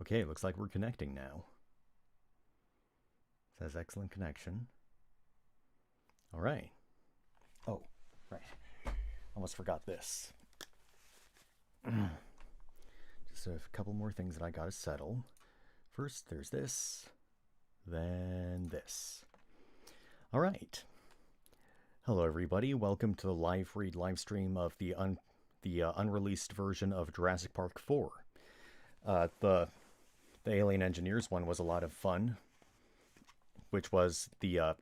Okay, looks like we're connecting now. It says excellent connection. All right. Oh, right. Almost forgot this. Just a couple more things that I gotta settle. First, there's this, then this. All right. Hello, everybody. Welcome to the live stream of the unreleased version of Jurassic Park 4. The Alien Engineers one was a lot of fun, which was the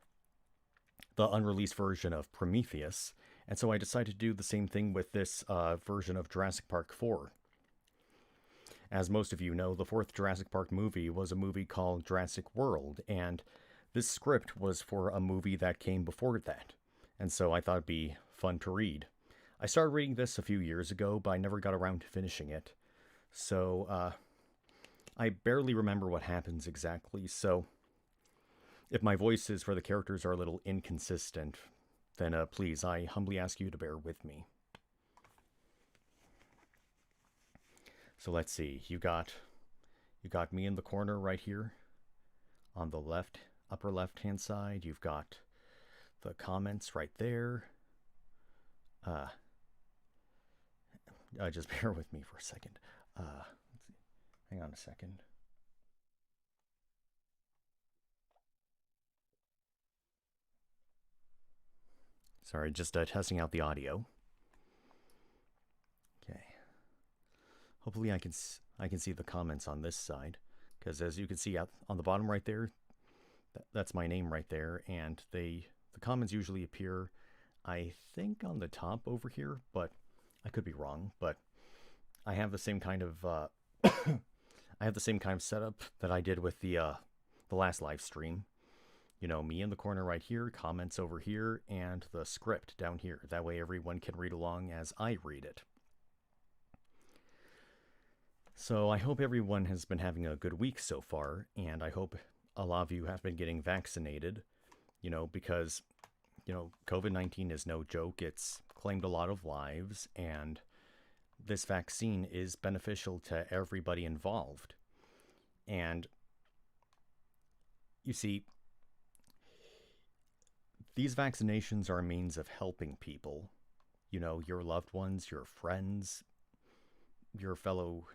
unreleased version of Prometheus, and so I decided to do the same thing with this version of Jurassic Park 4. As most of you know, the fourth Jurassic Park movie was a movie called Jurassic World, and this script was for a movie that came before that, and so I thought it'd be fun to read. I started reading this a few years ago, but I never got around to finishing it, so I barely remember what happens exactly, so if my voices for the characters are a little inconsistent, then please, I humbly ask you to bear with me. So let's see, you got me in the corner right here on the upper left hand side. You've got the comments right there. Just bear with me for a second. Let's see. Hang on a second. Sorry, just testing out the audio. Okay. Hopefully I can see the comments on this side, because as you can see on the bottom right there, that's my name right there, and the comments usually appear, I think, on the top over here, but I could be wrong. But I have the same kind of I have the same kind of setup that I did with the last live stream. You know, me in the corner right here, comments over here, and the script down here. That way everyone can read along as I read it. So I hope everyone has been having a good week so far, and I hope a lot of you have been getting vaccinated, because, COVID-19 is no joke. It's claimed a lot of lives, and this vaccine is beneficial to everybody involved. And you see, these vaccinations are a means of helping people, your loved ones, your friends, your fellow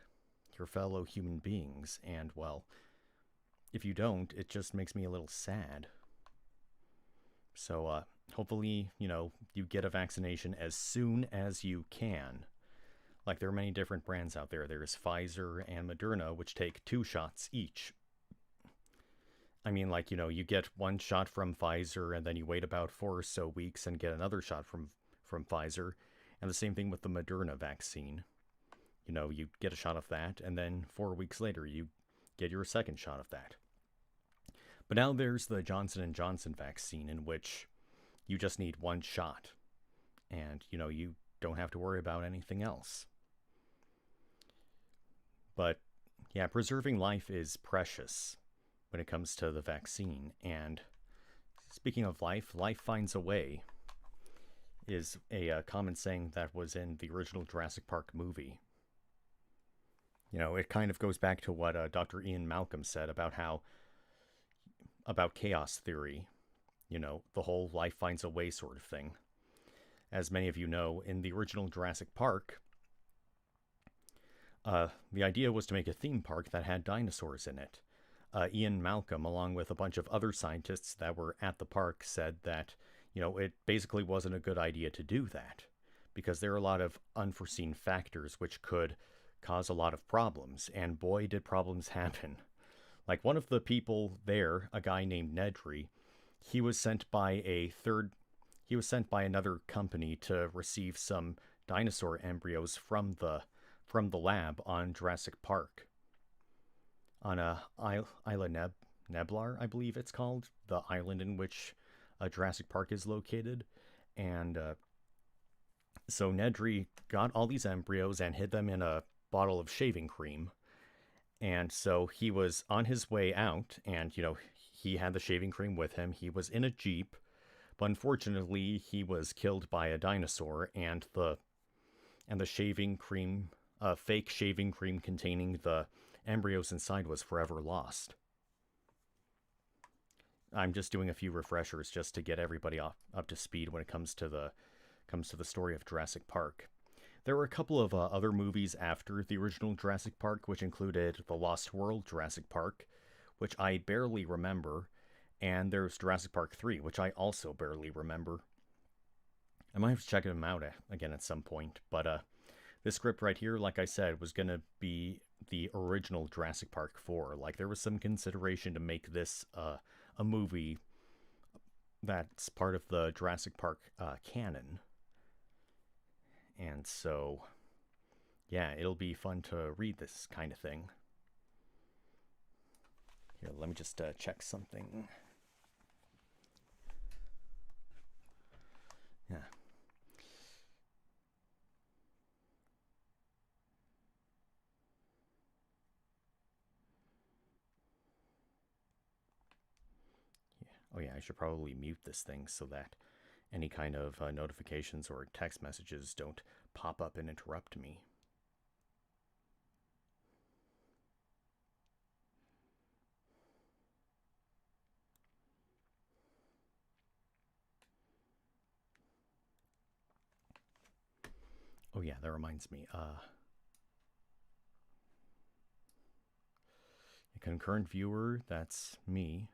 human beings. And, well, if you don't, it just makes me a little sad. So hopefully, you get a vaccination as soon as you can. Like, there are many different brands out there. There's Pfizer and Moderna, which take 2 shots each. I mean, like, you get 1 shot from Pfizer, and then you wait about 4 or so weeks and get another shot from Pfizer. And the same thing with the Moderna vaccine. You get a shot of that, and then 4 weeks later, you get your second shot of that. But now there's the Johnson & Johnson vaccine, in which you just need 1 shot. And, you don't have to worry about anything else. But, yeah, preserving life is precious when it comes to the vaccine. And speaking of life, life finds a way is a common saying that was in the original Jurassic Park movie. It kind of goes back to what Dr. Ian Malcolm said about chaos theory, the whole life finds a way sort of thing. As many of you know, in the original Jurassic Park, the idea was to make a theme park that had dinosaurs in it. Ian Malcolm, along with a bunch of other scientists that were at the park, said that, it basically wasn't a good idea to do that, because there are a lot of unforeseen factors which could cause a lot of problems, and boy, did problems happen. Like, one of the people there, a guy named Nedry, he was sent by another company to receive some dinosaur embryos from the lab on Jurassic Park. On Isla Neblar, I believe it's called, the island in which Jurassic Park is located. And so Nedry got all these embryos and hid them in a bottle of shaving cream. And so he was on his way out, and, he had the shaving cream with him. He was in a Jeep, but unfortunately he was killed by a dinosaur, and the shaving cream, fake shaving cream containing the embryos inside was forever lost. I'm just doing a few refreshers just to get everybody up to speed when it comes to the story of Jurassic Park. There were a couple of other movies after the original Jurassic Park, which included The Lost World Jurassic Park, which I barely remember, and there's Jurassic Park 3, which I also barely remember. I might have to check them out again at some point, but this script right here, like I said, was going to be the original Jurassic Park 4. Like, there was some consideration to make this a movie that's part of the Jurassic Park canon. And so, yeah, it'll be fun to read this kind of thing. Here, let me just check something. Yeah. Oh yeah, I should probably mute this thing so that any kind of notifications or text messages don't pop up and interrupt me. Oh yeah, that reminds me. A concurrent viewer, that's me.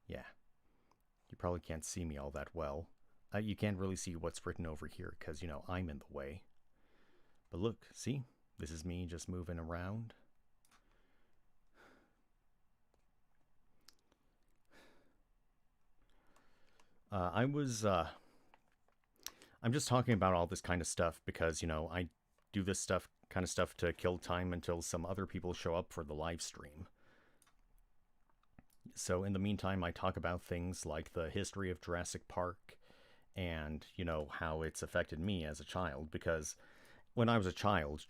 Yeah. You probably can't see me all that well. You can't really see what's written over here because, you know, I'm in the way. But look, see? This is me just moving around. I'm just talking about all this kind of stuff because, you know, I do this kind of stuff to kill time until some other people show up for the live stream. So in the meantime, I talk about things like the history of Jurassic Park and, you know, how it's affected me as a child. Because when I was a child,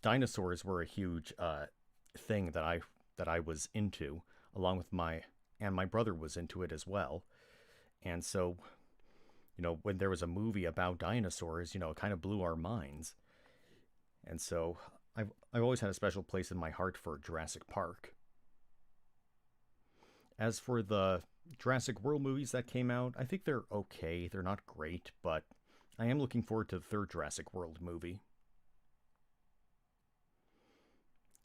dinosaurs were a huge thing that I was into, along with my brother was into it as well. And so, you know, when there was a movie about dinosaurs, you know, it kind of blew our minds. And so I've always had a special place in my heart for Jurassic Park. As for the Jurassic World movies that came out, I think they're okay. They're not great, but I am looking forward to the third Jurassic World movie.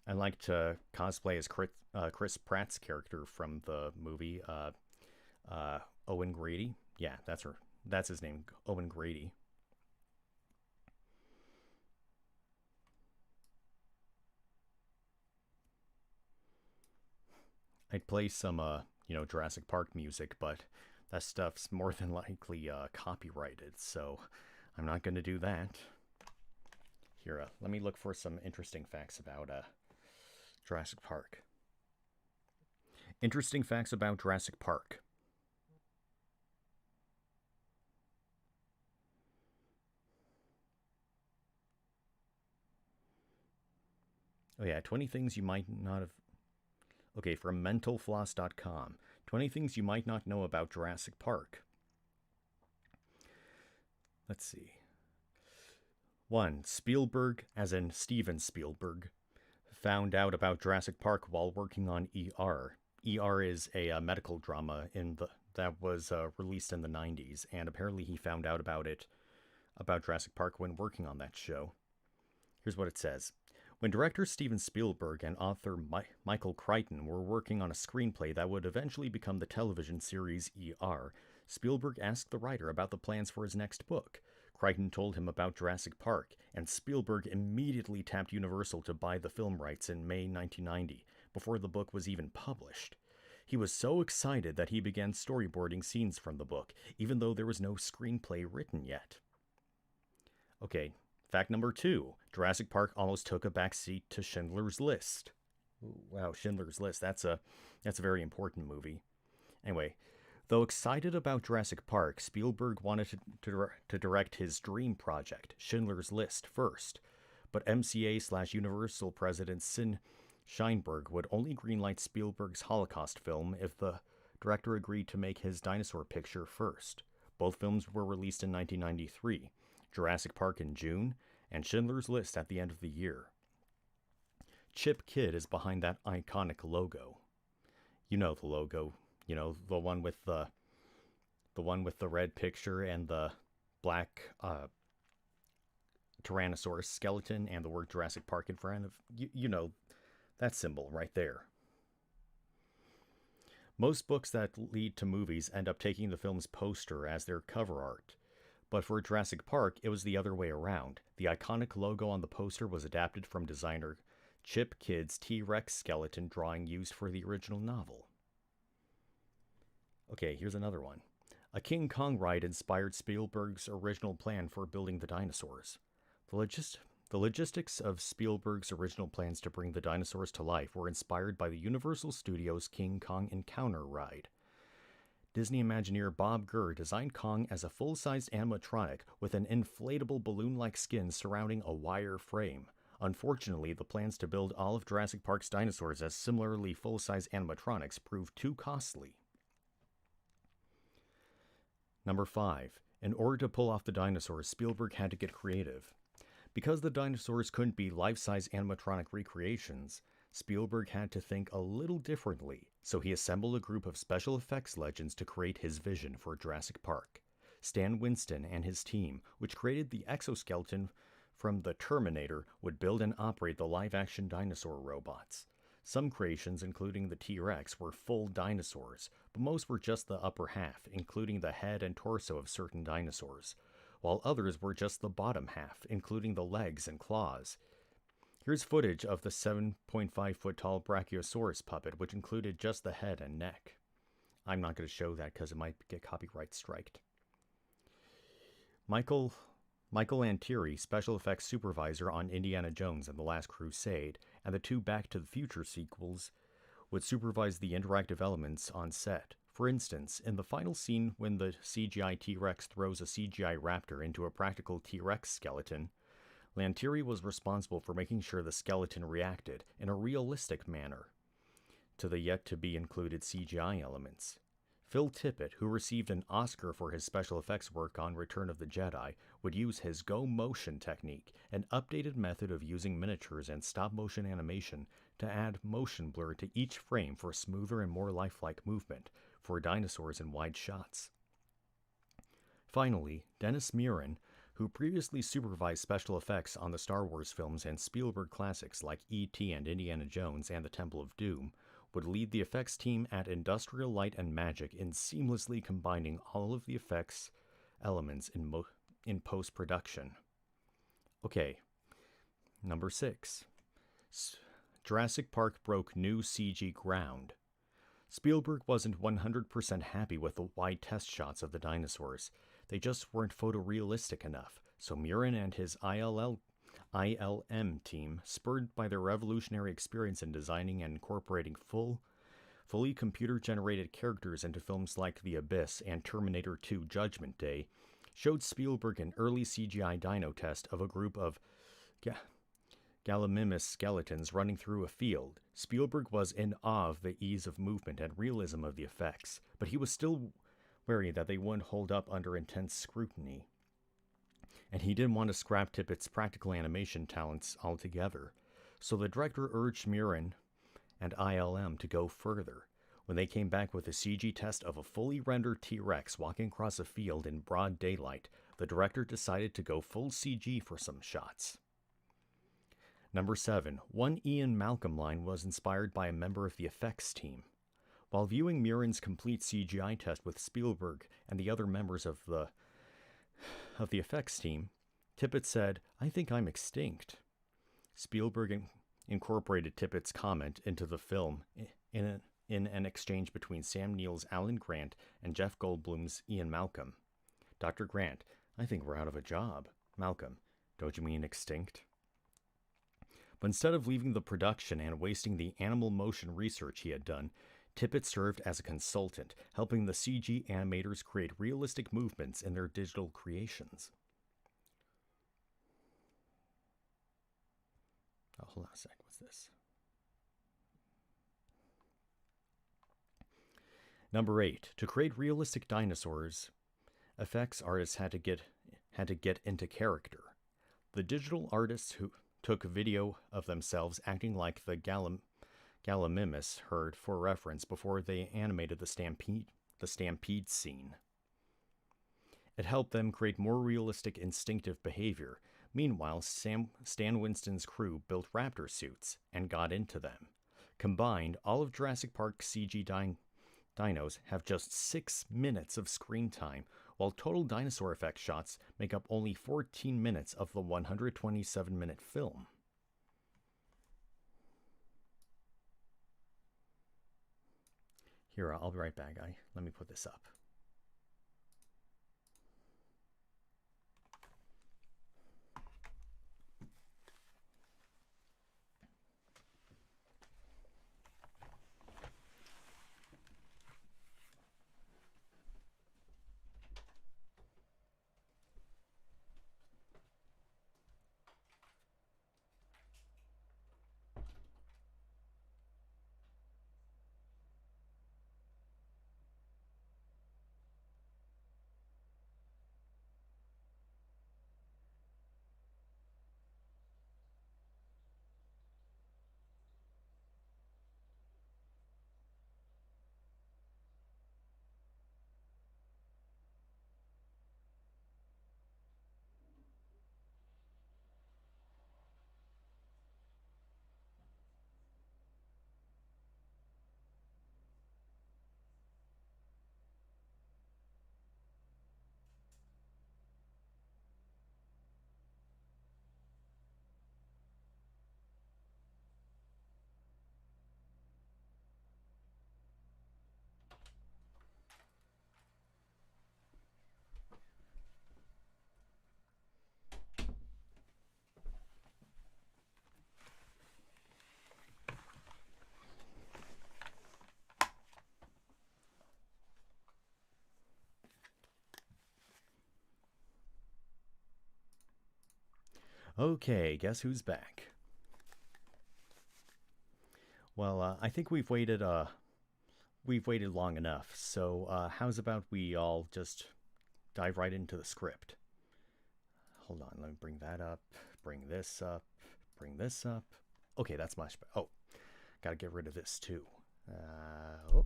I like to cosplay as Chris Pratt's character from the movie, Owen Grady. Yeah, that's his name, Owen Grady. I'd play some, you know, Jurassic Park music, but that stuff's more than likely copyrighted, so I'm not going to do that. Here, let me look for some interesting facts about Jurassic Park. Interesting facts about Jurassic Park. Oh yeah, 20 things you might not have... Okay, from mentalfloss.com. 20 things you might not know about Jurassic Park. Let's see. 1. Spielberg, as in Steven Spielberg, found out about Jurassic Park while working on ER. ER is a medical drama that was released in the 90s, and apparently he found out about Jurassic Park when working on that show. Here's what it says. When director Steven Spielberg and author Michael Crichton were working on a screenplay that would eventually become the television series ER, Spielberg asked the writer about the plans for his next book. Crichton told him about Jurassic Park, and Spielberg immediately tapped Universal to buy the film rights in May 1990, before the book was even published. He was so excited that he began storyboarding scenes from the book, even though there was no screenplay written yet. Okay. Fact number 2, Jurassic Park almost took a backseat to Schindler's List. Ooh, wow, Schindler's List, that's a very important movie. Anyway, though excited about Jurassic Park, Spielberg wanted to direct his dream project, Schindler's List, first. But MCA/Universal president Sin Sheinberg would only greenlight Spielberg's Holocaust film if the director agreed to make his dinosaur picture first. Both films were released in 1993. Jurassic Park in June, and Schindler's List at the end of the year. Chip Kid is behind that iconic logo. You know the logo, the one with the red picture and the black Tyrannosaurus skeleton and the word Jurassic Park in front of that symbol right there. Most books that lead to movies end up taking the film's poster as their cover art. But for Jurassic Park, it was the other way around. The iconic logo on the poster was adapted from designer Chip Kidd's T-Rex skeleton drawing used for the original novel. Okay, here's another one. A King Kong ride inspired Spielberg's original plan for building the dinosaurs. The logistics of Spielberg's original plans to bring the dinosaurs to life were inspired by the Universal Studios' King Kong Encounter ride. Disney Imagineer Bob Gurr designed Kong as a full-sized animatronic with an inflatable balloon-like skin surrounding a wire frame. Unfortunately, the plans to build all of Jurassic Park's dinosaurs as similarly full-size animatronics proved too costly. Number 5. In order to pull off the dinosaurs, Spielberg had to get creative. Because the dinosaurs couldn't be life-size animatronic recreations, Spielberg had to think a little differently, so he assembled a group of special effects legends to create his vision for Jurassic Park. Stan Winston and his team, which created the exoskeleton from the Terminator, would build and operate the live-action dinosaur robots. Some creations, including the T-Rex, were full dinosaurs, but most were just the upper half, including the head and torso of certain dinosaurs, while others were just the bottom half, including the legs and claws. Here's footage of the 7.5-foot-tall Brachiosaurus puppet, which included just the head and neck. I'm not going to show that because it might get copyright striked. Michael Lantieri, special effects supervisor on Indiana Jones and the Last Crusade, and the two Back to the Future sequels, would supervise the interactive elements on set. For instance, in the final scene when the CGI T-Rex throws a CGI raptor into a practical T-Rex skeleton, Lantieri was responsible for making sure the skeleton reacted in a realistic manner to the yet-to-be-included CGI elements. Phil Tippett, who received an Oscar for his special effects work on Return of the Jedi, would use his go-motion technique, an updated method of using miniatures and stop-motion animation to add motion blur to each frame for smoother and more lifelike movement for dinosaurs in wide shots. Finally, Dennis Muren, who previously supervised special effects on the Star Wars films and Spielberg classics like E.T. and Indiana Jones and the Temple of Doom, would lead the effects team at Industrial Light and Magic in seamlessly combining all of the effects elements in post-production. Okay, number 6. Jurassic Park broke new CG ground. Spielberg wasn't 100% happy with the wide test shots of the dinosaurs. They just weren't photorealistic enough, so Muren and his ILM team, spurred by their revolutionary experience in designing and incorporating fully computer-generated characters into films like The Abyss and Terminator 2 Judgment Day, showed Spielberg an early CGI dino test of a group of Gallimimus skeletons running through a field. Spielberg was in awe of the ease of movement and realism of the effects, but he was still wary that they wouldn't hold up under intense scrutiny. And he didn't want to scrap Tippett's practical animation talents altogether, so the director urged Muren and ILM to go further. When they came back with a CG test of a fully rendered T-Rex walking across a field in broad daylight, the director decided to go full CG for some shots. Number 7. One Ian Malcolm line was inspired by a member of the effects team. While viewing Muren's complete CGI test with Spielberg and the other members of the effects team, Tippett said, "I think I'm extinct." Spielberg incorporated Tippett's comment into the film in an exchange between Sam Neill's Alan Grant and Jeff Goldblum's Ian Malcolm. "Dr. Grant, I think we're out of a job." Malcolm, "Don't you mean extinct?" But instead of leaving the production and wasting the animal motion research he had done, Tippett served as a consultant, helping the CG animators create realistic movements in their digital creations. Oh, hold on a sec. What's this? Number 8. To create realistic dinosaurs, effects artists had to get into character. The digital artists who took video of themselves acting like the Gallimimus herd for reference before they animated the stampede scene. It helped them create more realistic instinctive behavior. Meanwhile, Stan Winston's crew built raptor suits and got into them. Combined, all of Jurassic Park CG dinos have just 6 minutes of screen time, while total dinosaur effect shots make up only 14 minutes of the 127-minute film. Here, I'll be right back, guy. Let me put this up. Okay, guess who's back? Well, I think we've waited long enough. So, how's about we all just dive right into the script? Hold on, let me bring that up. Bring this up. Bring this up. Okay, that's much better. Oh, gotta get rid of this too. Oh,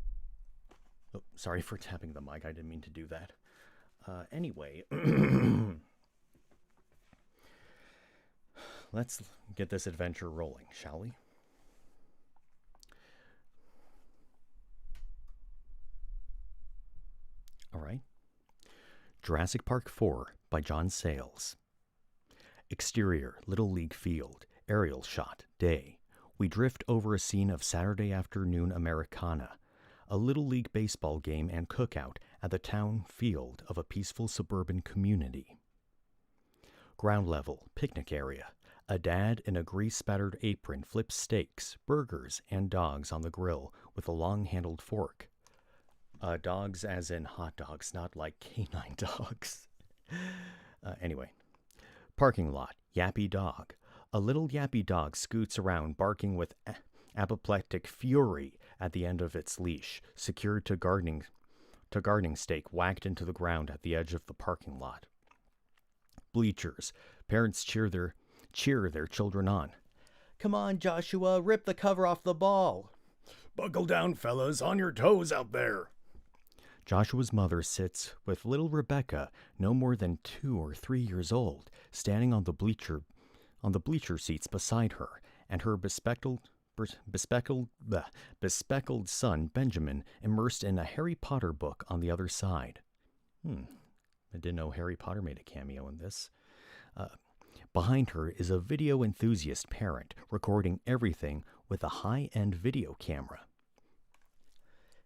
sorry for tapping the mic. I didn't mean to do that. Anyway. Let's get this adventure rolling, shall we? All right. Jurassic Park 4 by John Sayles. Exterior, Little League Field. Aerial shot, day. We drift over a scene of Saturday afternoon Americana, a Little League baseball game and cookout at the town field of a peaceful suburban community. Ground level, picnic area. A dad in a grease-spattered apron flips steaks, burgers, and dogs on the grill with a long-handled fork. Dogs as in hot dogs, not like canine dogs. Anyway. Parking lot, yappy dog. A little yappy dog scoots around barking with apoplectic fury at the end of its leash, secured to gardening stake whacked into the ground at the edge of the parking lot. Bleachers. Parents cheer their children on. Come on, Joshua, rip the cover off the ball. Buckle down, fellas, on your toes out there. Joshua's mother sits with little Rebecca, no more than 2 or 3 years old, standing on the bleacher seats beside her, and her bespectacled son, Benjamin, immersed in a Harry Potter book on the other side. I didn't know Harry Potter made a cameo in this. Behind her is a video enthusiast parent recording everything with a high-end video camera.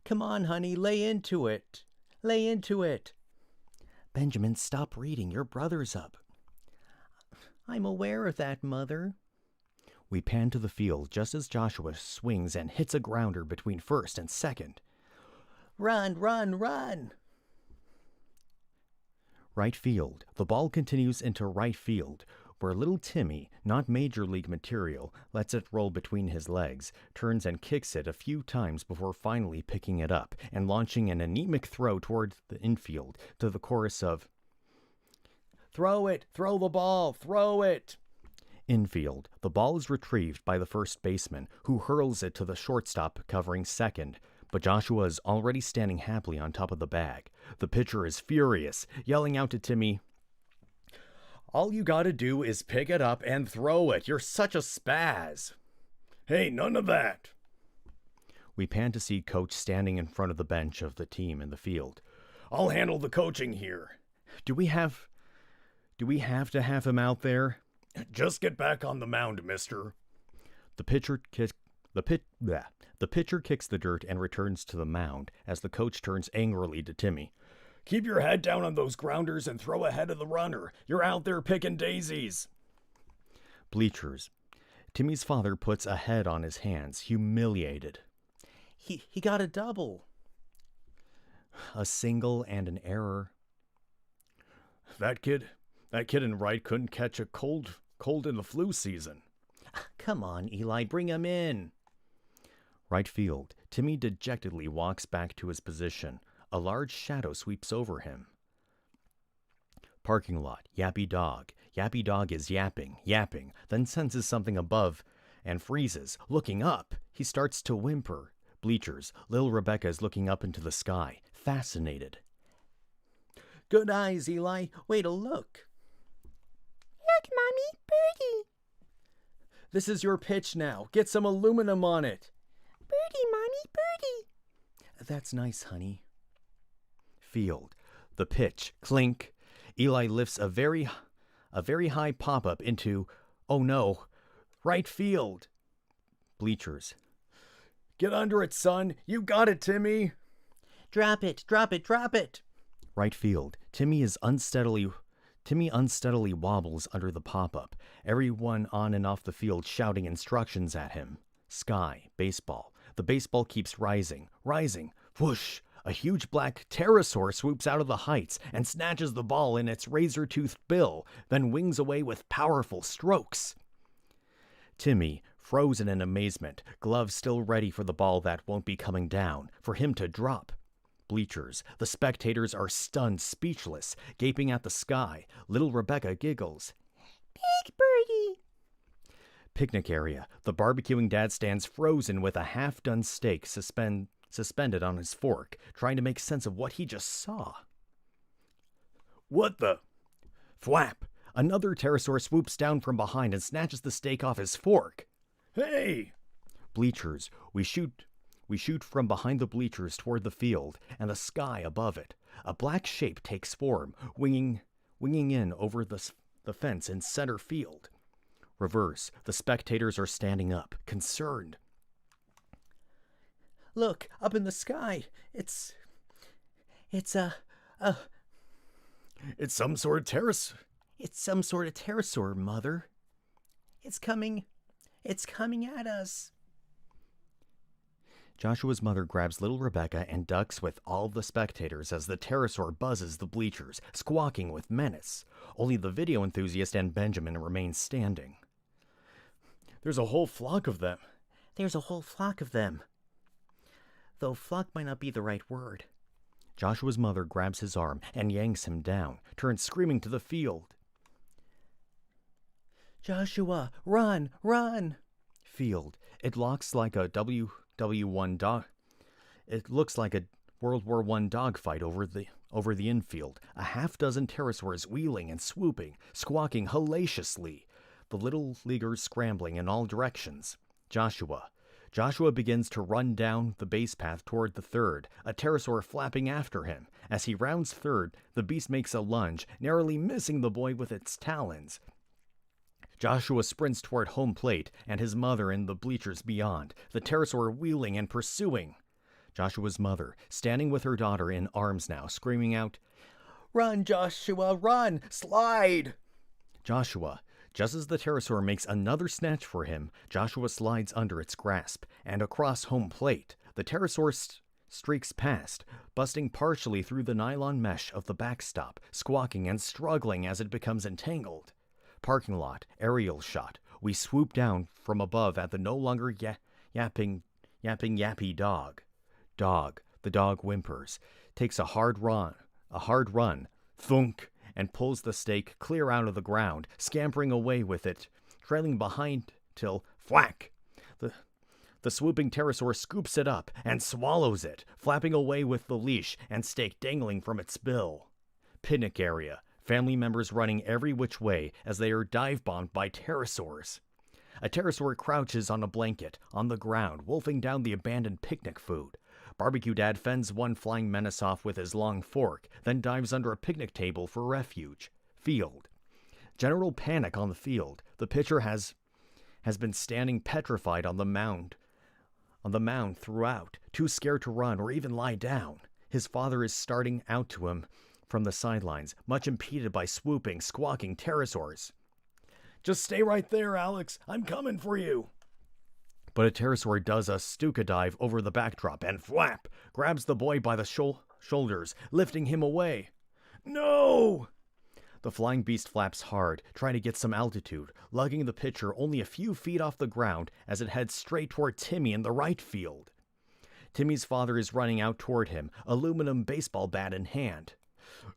Come on, honey, lay into it. Lay into it. Benjamin, stop reading. Your brother's up. I'm aware of that, Mother. We pan to the field just as Joshua swings and hits a grounder between first and second. Run, run, run! Right field. The ball continues into right field, where little Timmy, not major league material, lets it roll between his legs, turns and kicks it a few times before finally picking it up and launching an anemic throw toward the infield to the chorus of Throw it! Throw the ball! Throw it! Infield. The ball is retrieved by the first baseman, who hurls it to the shortstop covering second. But Joshua is already standing happily on top of the bag. The pitcher is furious, yelling out to Timmy, "All you gotta do is pick it up and throw it. You're such a spaz." "Hey, none of that." We pan to see Coach standing in front of the bench of the team in the field. "I'll handle the coaching here." Do we have to have him out there?" "Just get back on the mound, mister." The pitcher kicks the dirt and returns to the mound as the coach turns angrily to Timmy. "Keep your head down on those grounders and throw ahead of the runner. You're out there picking daisies." Bleachers. Timmy's father puts a head on his hands, humiliated. He got a double. A single and an error. That kid in right couldn't catch a cold in the flu season." "Come on, Eli, bring him in." Right field. Timmy dejectedly walks back to his position. A large shadow sweeps over him. Parking lot. Yappy dog. Yappy dog is yapping, then senses something above and freezes. Looking up, he starts to whimper. Bleachers. Little Rebecca is looking up into the sky, fascinated. "Good eyes, Eli. Way to look." "Look, Mommy, birdie." "This is your pitch now. Get some aluminum on it." "Birdie, Mommy, birdie." "That's nice, honey." Field. The pitch. Clink. Eli lifts a very high pop-up into, oh no, right field. Bleachers. "Get under it, son. You got it, Timmy." "Drop it, drop it, drop it." Right field. Timmy unsteadily wobbles under the pop-up. Everyone on and off the field shouting instructions at him. Sky. Baseball. The baseball keeps rising. Whoosh! A huge black pterosaur swoops out of the heights and snatches the ball in its razor-toothed bill, then wings away with powerful strokes. Timmy, frozen in amazement, gloves still ready for the ball that won't be coming down, for him to drop. Bleachers. The spectators are stunned, speechless, gaping at the sky. Little Rebecca giggles. "Big birdie." Picnic area. The barbecuing dad stands frozen with a half-done steak suspended on his fork, trying to make sense of what he just saw. "What the?" Thwap! Another pterosaur swoops down from behind and snatches the steak off his fork. "Hey!" Bleachers. We shoot from behind the bleachers toward the field and the sky above it. A black shape takes form, winging in over the fence in center field. Reverse. The spectators are standing up, concerned. "Look, up in the sky. It's some sort of pterosaur. It's some sort of pterosaur, Mother. It's coming at us." Joshua's mother grabs little Rebecca and ducks with all the spectators as the pterosaur buzzes the bleachers, squawking with menace. Only the video enthusiast and Benjamin remain standing. "There's a whole flock of them." "There's a whole flock of them." Though flock might not be the right word. Joshua's mother grabs his arm and yanks him down, turns screaming to the field. "Joshua, run, run!" Field. It looks like a WW1 dog. It looks like a World War I dogfight over the infield. A half-dozen pterosaurs wheeling and swooping, squawking hellaciously. The little leaguers scrambling in all directions. Joshua begins to run down the base path toward the third, a pterosaur flapping after him. As he rounds third, the beast makes a lunge, narrowly missing the boy with its talons. Joshua sprints toward home plate and his mother in the bleachers beyond, the pterosaur wheeling and pursuing. Joshua's mother, standing with her daughter in arms now, screaming out, "Run, Joshua, run! Slide!" Joshua. Just as the pterosaur makes another snatch for him, Joshua slides under its grasp, and across home plate, the pterosaur streaks past, busting partially through the nylon mesh of the backstop, squawking and struggling as it becomes entangled. Parking lot, aerial shot. We swoop down from above at the no longer yapping yappy dog. The dog whimpers, takes a hard run, thunk, and pulls the stake clear out of the ground, scampering away with it, trailing behind till thwack! The swooping pterosaur scoops it up and swallows it, flapping away with the leash and stake dangling from its bill. Picnic area. Family members running every which way as they are dive-bombed by pterosaurs. A pterosaur crouches on a blanket, on the ground, wolfing down the abandoned picnic food. Barbecue Dad fends one flying menace off with his long fork, then dives under a picnic table for refuge. Field. General panic on the field. The pitcher has been standing petrified on the mound throughout, too scared to run or even lie down. His father is starting out to him from the sidelines, much impeded by swooping, squawking pterosaurs. "Just stay right there, Alex. I'm coming for you." But a pterosaur does a stuka dive over the backdrop and flap, grabs the boy by the shoulders, lifting him away. "No!" The flying beast flaps hard, trying to get some altitude, lugging the pitcher only a few feet off the ground as it heads straight toward Timmy in the right field. Timmy's father is running out toward him, aluminum baseball bat in hand.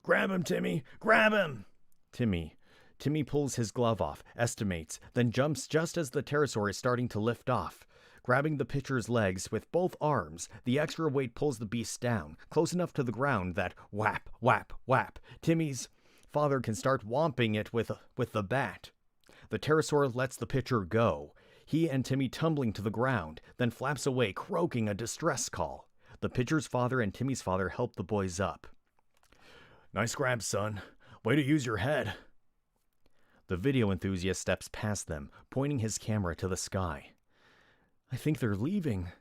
"Grab him, Timmy! Grab him!" Timmy pulls his glove off, estimates, then jumps just as the pterosaur is starting to lift off. Grabbing the pitcher's legs with both arms, the extra weight pulls the beast down, close enough to the ground that whap, whap, whap. Timmy's father can start whomping it with the bat. The pterosaur lets the pitcher go, he and Timmy tumbling to the ground, then flaps away, croaking a distress call. The pitcher's father and Timmy's father help the boys up. "Nice grab, son. Way to use your head." The video enthusiast steps past them, pointing his camera to the sky. "I think they're leaving."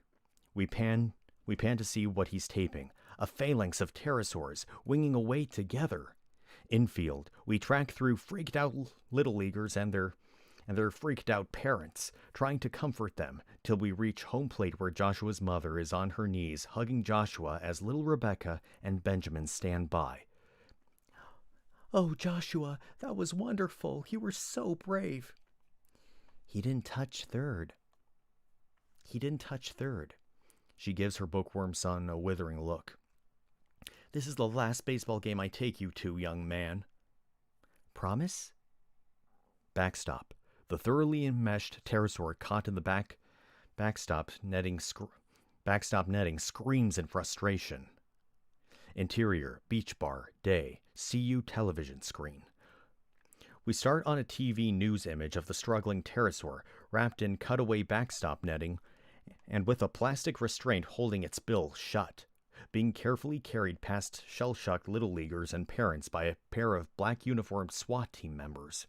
We pan to see what he's taping. A phalanx of pterosaurs winging away together. Infield, we track through freaked out little leaguers and their freaked out parents, trying to comfort them, till we reach home plate where Joshua's mother is on her knees hugging Joshua as little Rebecca and Benjamin stand by. "Oh, Joshua, that was wonderful. You were so brave." He didn't touch third. She gives her bookworm son a withering look. "This is the last baseball game I take you to, young man." "Promise?" Backstop. The thoroughly enmeshed pterosaur caught in the backstop netting screams in frustration. Interior, beach bar, day, CU television screen. We start on a TV news image of the struggling pterosaur, wrapped in cutaway backstop netting and with a plastic restraint holding its bill shut, being carefully carried past shell-shocked little leaguers and parents by a pair of black-uniformed SWAT team members.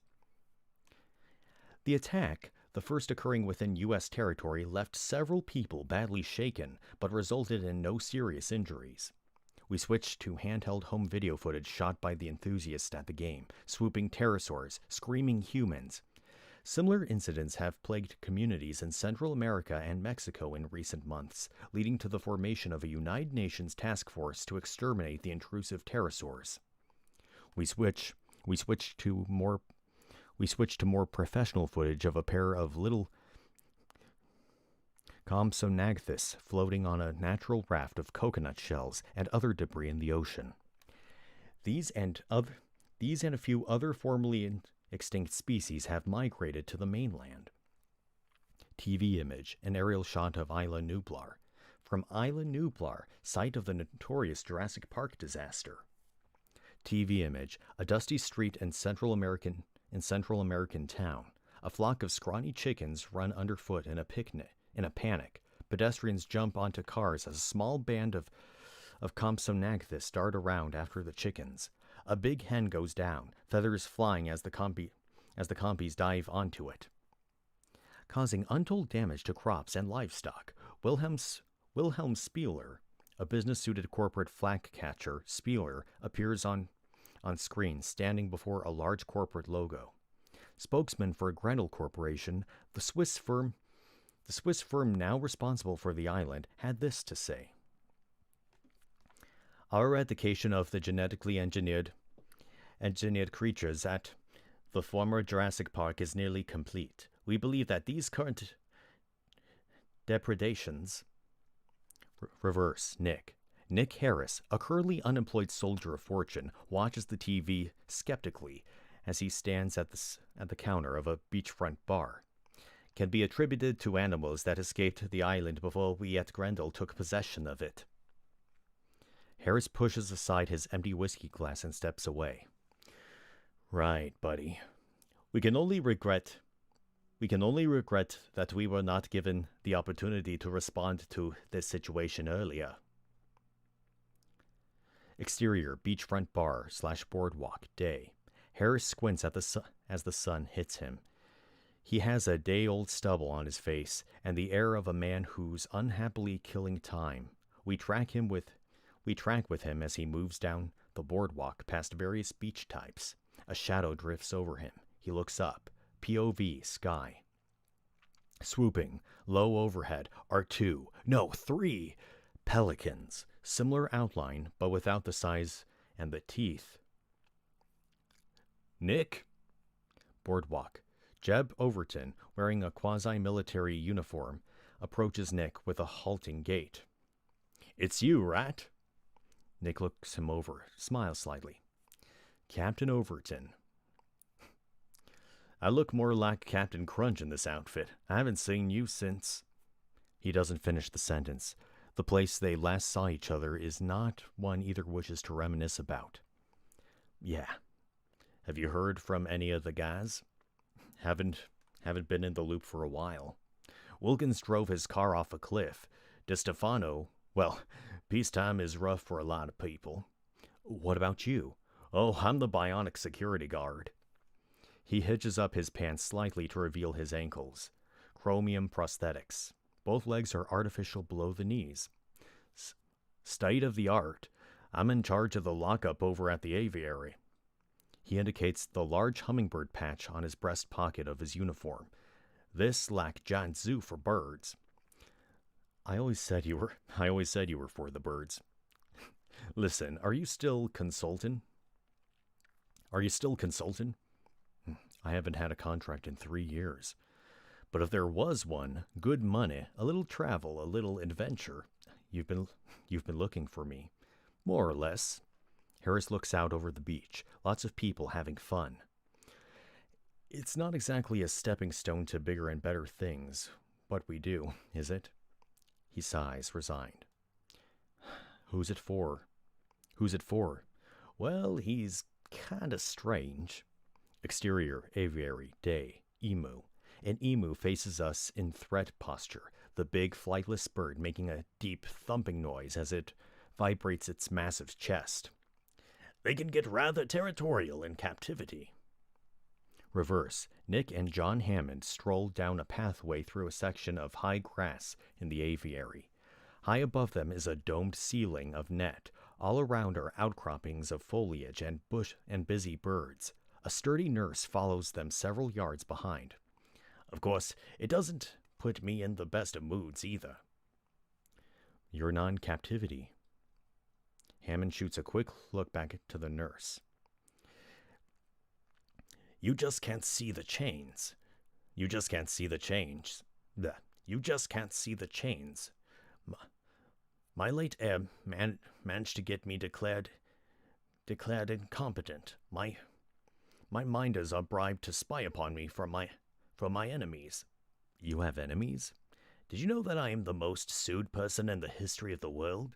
The attack, the first occurring within U.S. territory, left several people badly shaken, but resulted in no serious injuries. We switched to handheld home video footage shot by the enthusiasts at the game, swooping pterosaurs, screaming humans. Similar incidents have plagued communities in Central America and Mexico in recent months, leading to the formation of a United Nations task force to exterminate the intrusive pterosaurs. We switched to more professional footage of a pair of little Compsognathus floating on a natural raft of coconut shells and other debris in the ocean. These and a few other formerly extinct species have migrated to the mainland. TV image, an aerial shot of Isla Nublar. From Isla Nublar, site of the notorious Jurassic Park disaster. TV image, a dusty street in Central American town. A flock of scrawny chickens run underfoot in a panic. Pedestrians jump onto cars as a small band of Compsognathus dart around after the chickens. A big hen goes down, feathers flying as the compies dive onto it, causing untold damage to crops and livestock. Wilhelm Spieler, a business-suited corporate flag catcher, Spieler, appears on screen, standing before a large corporate logo. Spokesman for Grendel Corporation, the Swiss firm now responsible for the island, had this to say. Our eradication of the genetically engineered creatures at the former Jurassic Park is nearly complete. We believe that these current depredations reverse, Nick. Nick Harris, a currently unemployed soldier of fortune, watches the TV skeptically as he stands at the counter of a beachfront bar. Can be attributed to animals that escaped the island before we at Grendel took possession of it. Harris pushes aside his empty whiskey glass and steps away. Right, buddy. We can only regret that we were not given the opportunity to respond to this situation earlier. Exterior beachfront bar / boardwalk day. Harris squints at as the sun hits him. He has a day-old stubble on his face and the air of a man who's unhappily killing time. We track with him as he moves down the boardwalk past various beach types. A shadow drifts over him. He looks up. POV, sky. Swooping, low overhead, are 3 pelicans. Similar outline, but without the size and the teeth. Nick? Boardwalk. Jeb Overton, wearing a quasi-military uniform, approaches Nick with a halting gait. It's you, right? Nick looks him over, smiles slightly. Captain Overton. I look more like Captain Crunch in this outfit. I haven't seen you since... He doesn't finish the sentence. The place they last saw each other is not one either wishes to reminisce about. Yeah. Have you heard from any of the guys? Haven't been in the loop for a while. Wilkins drove his car off a cliff. DeStefano, well, peacetime is rough for a lot of people. What about you? Oh, I'm the bionic security guard. He hitches up his pants slightly to reveal his ankles. Chromium prosthetics. Both legs are artificial below the knees. State of the art. I'm in charge of the lockup over at the aviary. He indicates the large hummingbird patch on his breast pocket of his uniform. This like giant zoo for birds. I always said you were for the birds. Listen, are you still consultant? I haven't had a contract in 3 years. But if there was one, good money, a little travel, a little adventure, you've been looking for me. More or less. Harris looks out over the beach. Lots of people having fun. It's not exactly a stepping stone to bigger and better things, what we do, is it? He sighs, resigned. Who's it for? Well, he's kinda strange. Exterior, aviary, day, emu. An emu faces us in threat posture, the big flightless bird making a deep thumping noise as it vibrates its massive chest. They can get rather territorial in captivity. Reverse, Nick and John Hammond stroll down a pathway through a section of high grass in the aviary. High above them is a domed ceiling of net. All around are outcroppings of foliage and bush and busy birds. A sturdy nurse follows them several yards behind. Of course, it doesn't put me in the best of moods either. You're non-captivity. Hammond shoots a quick look back to the nurse. You just can't see the chains. My late heir managed to get me declared incompetent. My minders are bribed to spy upon me from my enemies. You have enemies? Did you know that I am the most sued person in the history of the world?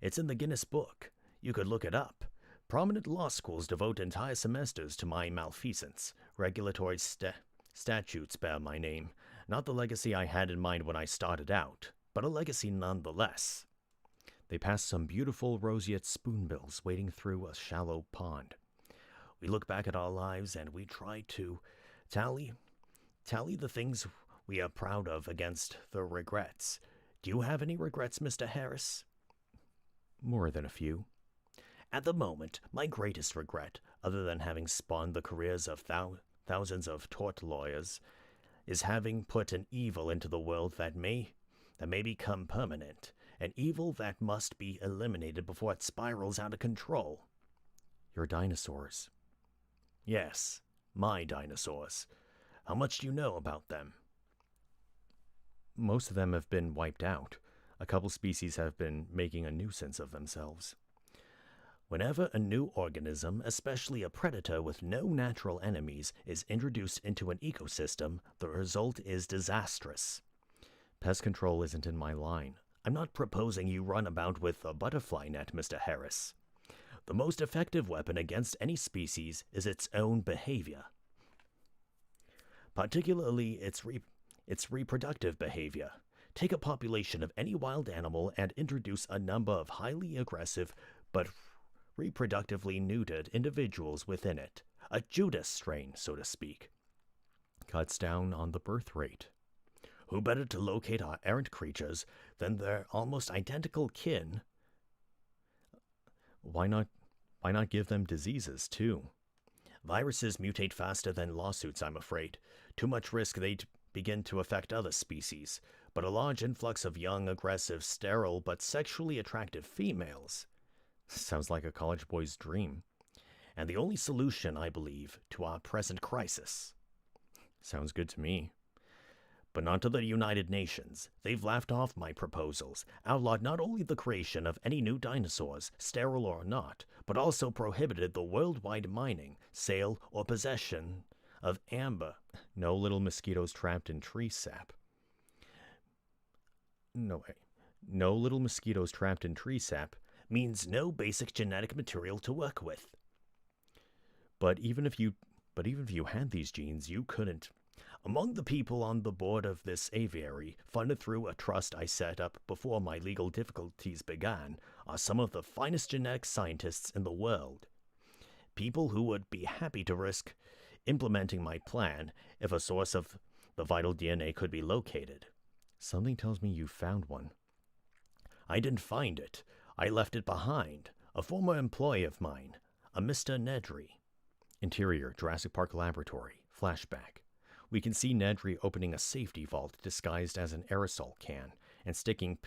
It's in the Guinness Book. You could look it up. Prominent law schools devote entire semesters to my malfeasance. Regulatory statutes bear my name. Not the legacy I had in mind when I started out, but a legacy nonetheless. They pass some beautiful roseate spoonbills wading through a shallow pond. We look back at our lives and we try to tally the things we are proud of against the regrets. Do you have any regrets, Mr. Harris? More than a few. At the moment, my greatest regret, other than having spawned the careers of thousands of tort lawyers, is having put an evil into the world that may become permanent, an evil that must be eliminated before it spirals out of control. Your dinosaurs. Yes, my dinosaurs. How much do you know about them? Most of them have been wiped out. A couple species have been making a nuisance of themselves. Whenever a new organism, especially a predator with no natural enemies, is introduced into an ecosystem, the result is disastrous. Pest control isn't in my line. I'm not proposing you run about with a butterfly net, Mr. Harris. The most effective weapon against any species is its own behavior. Particularly its reproductive behavior. Take a population of any wild animal and introduce a number of highly aggressive but reproductively neutered individuals within it. A Judas strain, so to speak. Cuts down on the birth rate. Who better to locate our errant creatures than their almost identical kin? Why not give them diseases, too? Viruses mutate faster than lawsuits, I'm afraid. Too much risk they'd begin to affect other species, but a large influx of young, aggressive, sterile, but sexually attractive females. Sounds like a college boy's dream. And the only solution, I believe, to our present crisis. Sounds good to me. But not to the United Nations. They've laughed off my proposals, outlawed not only the creation of any new dinosaurs, sterile or not, but also prohibited the worldwide mining, sale, or possession of amber. No little mosquitoes trapped in tree sap. No little mosquitoes trapped in tree sap means no basic genetic material to work with. But even if you had these genes, you couldn't. Among the people on the board of this aviary, funded through a trust I set up before my legal difficulties began, are some of the finest genetic scientists in the world. People who would be happy to risk implementing my plan if a source of the vital DNA could be located. Something tells me you found one. I didn't find it. I left it behind. A former employee of mine, a Mr. Nedry. Interior, Jurassic Park Laboratory. Flashback. We can see Nedry opening a safety vault disguised as an aerosol can and sticking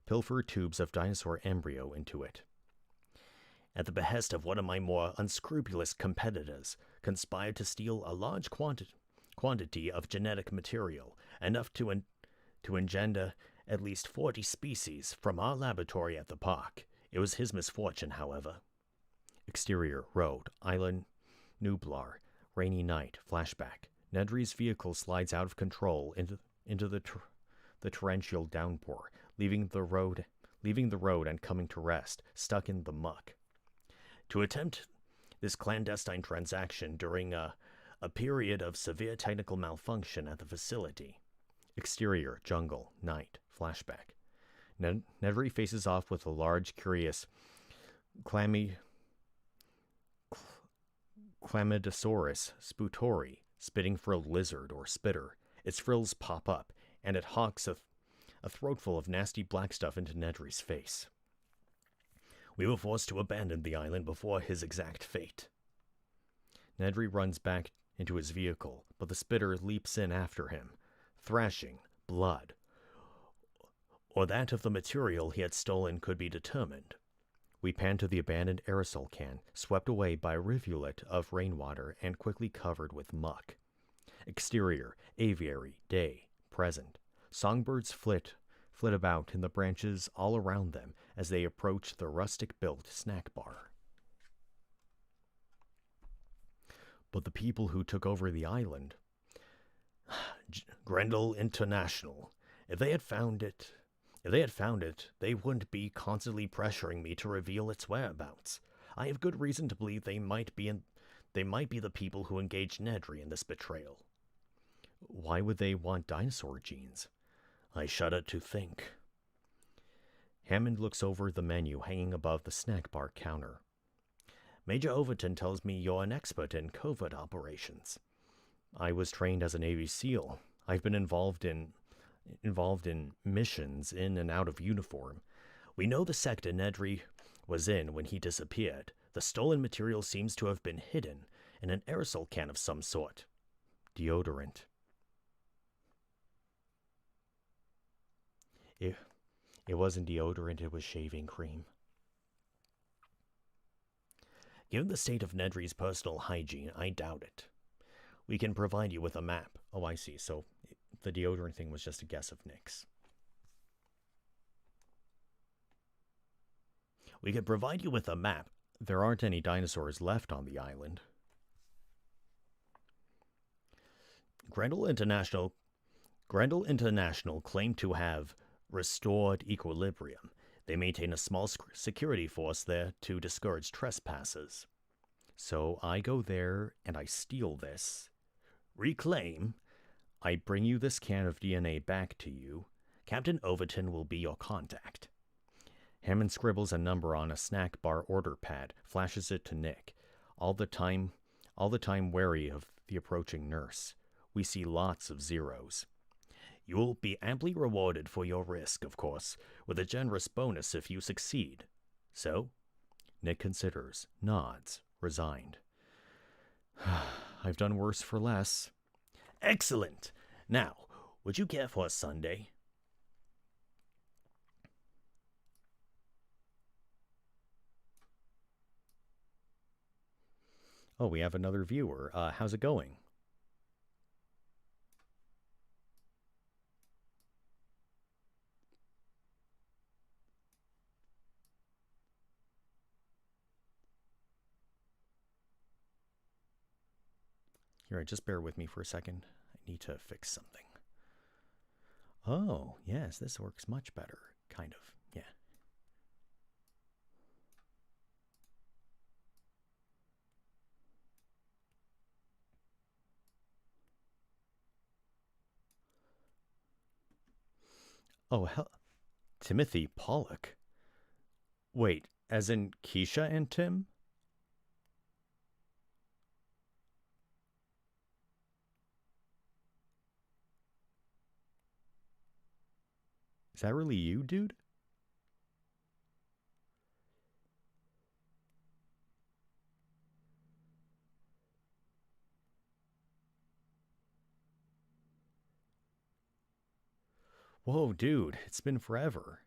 pilfer tubes of dinosaur embryo into it. At the behest of one of my more unscrupulous competitors, conspired to steal a large quantity of genetic material, enough to engender at least 40 species from our laboratory at the park. It was his misfortune, however. Exterior, road, island, Nublar, rainy night, flashback. Nedry's vehicle slides out of control into the torrential downpour, leaving the road and coming to rest, stuck in the muck. To attempt this clandestine transaction during a period of severe technical malfunction at the facility. Exterior, jungle, night, flashback. Nedry faces off with a large, curious Chlamydosaurus sputori, spitting frilled lizard or spitter. Its frills pop up, and it hawks a throatful of nasty black stuff into Nedry's face. We were forced to abandon the island before his exact fate. Nedry runs back into his vehicle, but the spitter leaps in after him, thrashing, blood, or that of the material he had stolen could be determined. We pan to the abandoned aerosol can, swept away by a rivulet of rainwater and quickly covered with muck. Exterior, aviary, day, present. Songbirds flit about in the branches all around them as they approach the rustic-built snack bar. But the people who took over the island... Grendel International. If they had found it, they wouldn't be constantly pressuring me to reveal its whereabouts. I have good reason to believe they might be the people who engaged Nedry in this betrayal. Why would they want dinosaur genes? I shudder to think. Hammond looks over the menu hanging above the snack bar counter. Major Overton tells me you're an expert in covert operations. I was trained as a Navy SEAL. I've been involved in missions in and out of uniform. We know the sector Nedry was in when he disappeared. The stolen material seems to have been hidden in an aerosol can of some sort. Deodorant. It wasn't deodorant, it was shaving cream. Given the state of Nedry's personal hygiene, I doubt it. We can provide you with a map. Oh, I see. So the deodorant thing was just a guess of Nick's. We can provide you with a map. There aren't any dinosaurs left on the island. Grendel International claim to have restored equilibrium. They maintain a small security force there to discourage trespassers. So I go there and I steal this. Reclaim. I bring you this can of DNA back to you. Captain Overton will be your contact. Hammond scribbles a number on a snack bar order pad, flashes it to Nick, all the time wary of the approaching nurse. We see lots of zeros. You will be amply rewarded for your risk, of course, with a generous bonus if you succeed. So? Nick considers, nods, resigned. I've done worse for less. Excellent! Now, would you care for a sundae? Oh, we have another viewer. How's it going? Here, just bear with me for a second. I need to fix something. Oh, yes, this works much better. Kind of, yeah. Oh, hell. Timothy Pollock. Wait, as in Keisha and Tim? Is that really you, dude? Whoa, dude, it's been forever.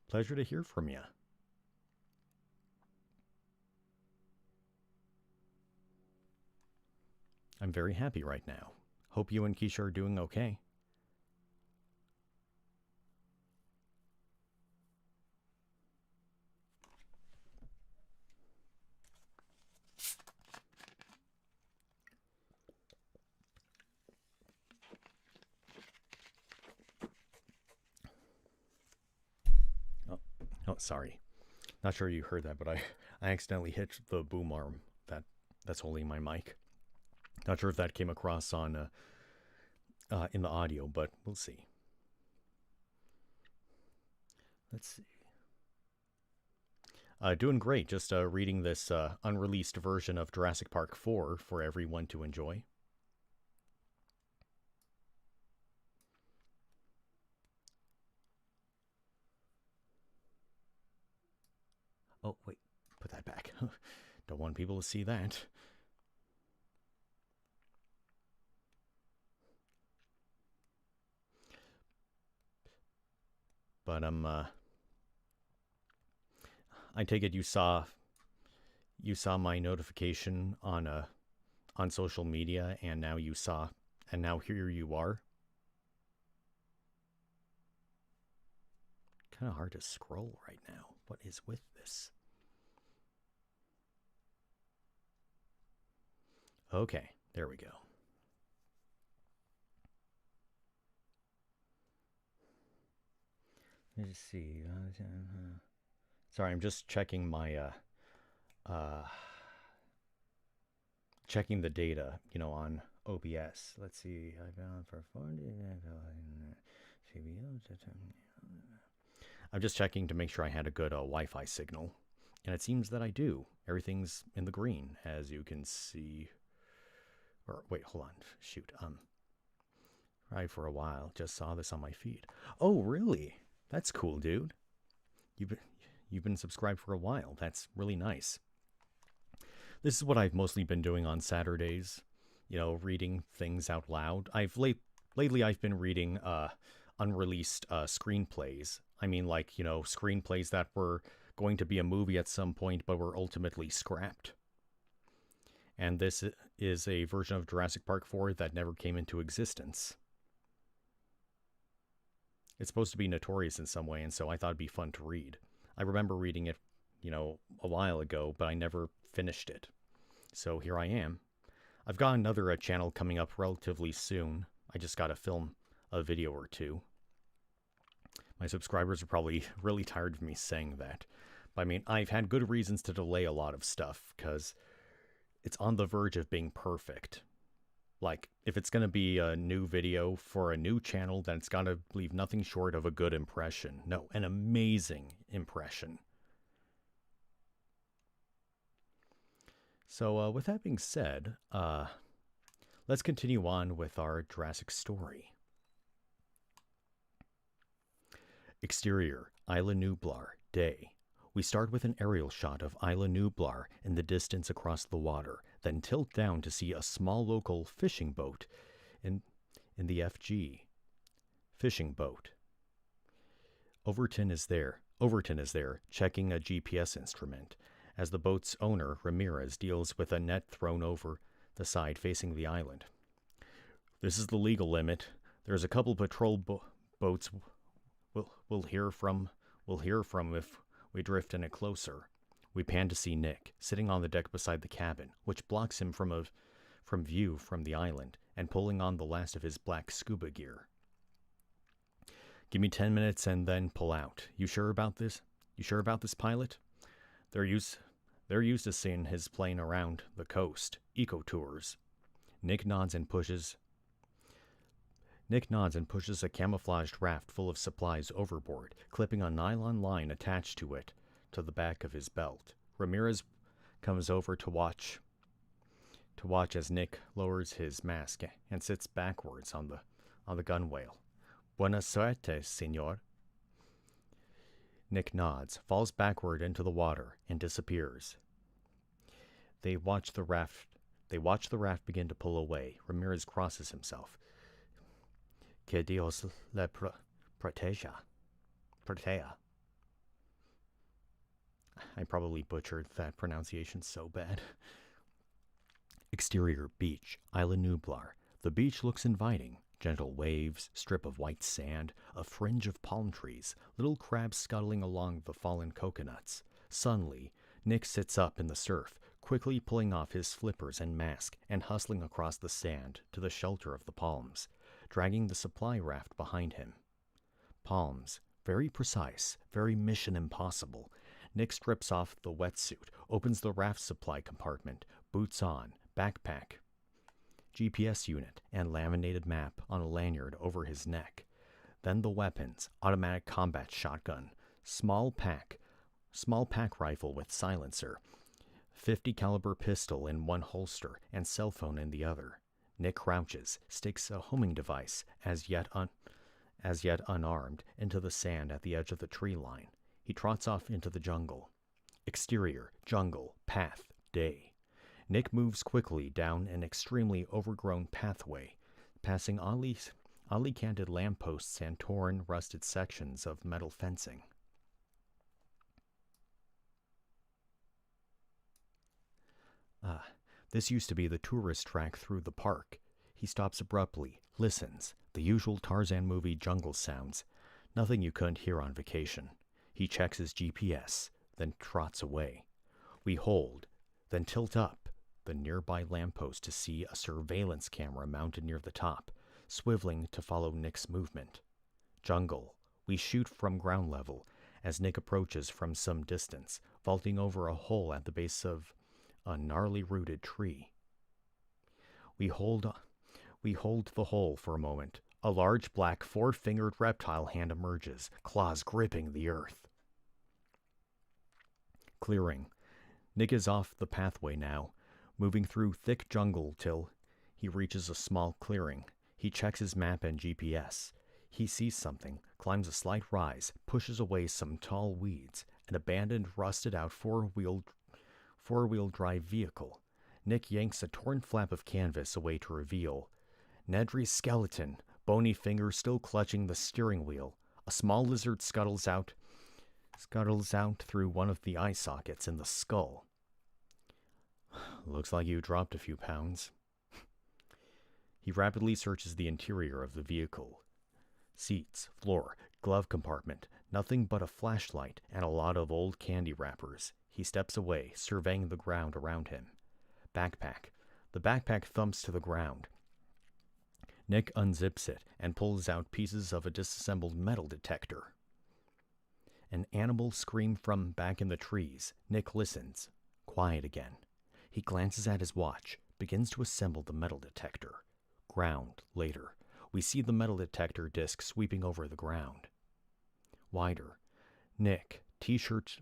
Pleasure to hear from you. I'm very happy right now. Hope you and Keisha are doing okay. Oh, sorry. Not sure you heard that, but I accidentally hit the boom arm that's holding my mic. Not sure if that came across on in the audio, but we'll see. Let's see. Doing great. Just reading this unreleased version of Jurassic Park 4 for everyone to enjoy. Oh, wait. Put that back. Don't want people to see that. But I take it you saw my notification on social media, and now here you are. Kind of hard to scroll right now. What is with this? Okay, there we go. Let's see. Sorry, I'm just checking my checking the data, on OBS. Let's see. I've been on for 40. I'm just checking to make sure I had a good Wi-Fi signal, and it seems that I do. Everything's in the green, as you can see. Or wait, hold on. Shoot. Right for a while. Just saw this on my feed. Oh, really? That's cool, dude. You've been subscribed for a while. That's really nice. This is what I've mostly been doing on Saturdays, reading things out loud. Lately I've been reading unreleased screenplays. I mean, like, screenplays that were going to be a movie at some point but were ultimately scrapped. And this is a version of Jurassic Park 4 that never came into existence. It's supposed to be notorious in some way, and so I thought it'd be fun to read. I remember reading it, a while ago, but I never finished it. So here I am. I've got another channel coming up relatively soon. I just got to film a video or two. My subscribers are probably really tired of me saying that. But I mean, I've had good reasons to delay a lot of stuff, because it's on the verge of being perfect. Like, if it's going to be a new video for a new channel, then it's got to leave nothing short of a good impression. No, an amazing impression. So, with that being said, let's continue on with our Jurassic story. Exterior, Isla Nublar, day. We start with an aerial shot of Isla Nublar in the distance across the water, then tilt down to see a small local fishing boat in the FG. Fishing boat. Overton is there, checking a GPS instrument, as the boat's owner, Ramirez, deals with a net thrown over the side facing the island. This is the legal limit. There's a couple patrol boats we'll hear from if we drift in it closer. We pan to see Nick, sitting on the deck beside the cabin, which blocks him from view from the island, and pulling on the last of his black scuba gear. Give me 10 minutes and then pull out. You sure about this? You sure about this, pilot? They're used to seeing his plane around the coast. Eco tours. Nick nods and pushes a camouflaged raft full of supplies overboard, clipping a nylon line attached to it to the back of his belt. Ramirez comes over to watch as Nick lowers his mask and sits backwards on the gunwale. Buena suerte, senor. Nick nods, falls backward into the water, and disappears. They watch the raft begin to pull away. Ramirez crosses himself. Que Dios le proteja. I probably butchered that pronunciation so bad. Exterior, beach, Isla Nublar. The beach looks inviting. Gentle waves, strip of white sand, a fringe of palm trees, little crabs scuttling along the fallen coconuts. Suddenly, Nick sits up in the surf, quickly pulling off his flippers and mask and hustling across the sand to the shelter of the palms, dragging the supply raft behind him. Palms, very precise, very Mission Impossible. Nick strips off the wetsuit, opens the raft supply compartment, boots on, backpack, GPS unit, and laminated map on a lanyard over his neck. Then the weapons, automatic combat shotgun, small pack rifle with silencer, 50 caliber pistol in one holster, and cell phone in the other. Nick crouches, sticks a homing device, as yet unarmed, into the sand at the edge of the tree line. He trots off into the jungle. Exterior, jungle, path, day. Nick moves quickly down an extremely overgrown pathway, passing oddly canted lampposts and torn, rusted sections of metal fencing. This used to be the tourist track through the park. He stops abruptly, listens, the usual Tarzan movie jungle sounds, nothing you couldn't hear on vacation. He checks his GPS, then trots away. We hold, then tilt up the nearby lamppost to see a surveillance camera mounted near the top, swiveling to follow Nick's movement. Jungle. We shoot from ground level as Nick approaches from some distance, vaulting over a hole at the base of a gnarly rooted tree. We hold the hole for a moment. A large black four-fingered reptile hand emerges, claws gripping the earth. Clearing. Nick is off the pathway now, moving through thick jungle till he reaches a small clearing. He checks his map and GPS. He sees something, climbs a slight rise, pushes away some tall weeds, an abandoned, rusted-out four-wheel drive vehicle. Nick yanks a torn flap of canvas away to reveal Nedry's skeleton, bony fingers still clutching the steering wheel. A small lizard scuttles out through one of the eye sockets in the skull. Looks like you dropped a few pounds. He rapidly searches the interior of the vehicle. Seats, floor, glove compartment, nothing but a flashlight and a lot of old candy wrappers. He steps away, surveying the ground around him. Backpack. The backpack thumps to the ground. Nick unzips it and pulls out pieces of a disassembled metal detector. An animal scream from back in the trees. Nick listens. Quiet again. He glances at his watch, begins to assemble the metal detector. Ground, later. We see the metal detector disc sweeping over the ground. Wider. Nick, t-shirt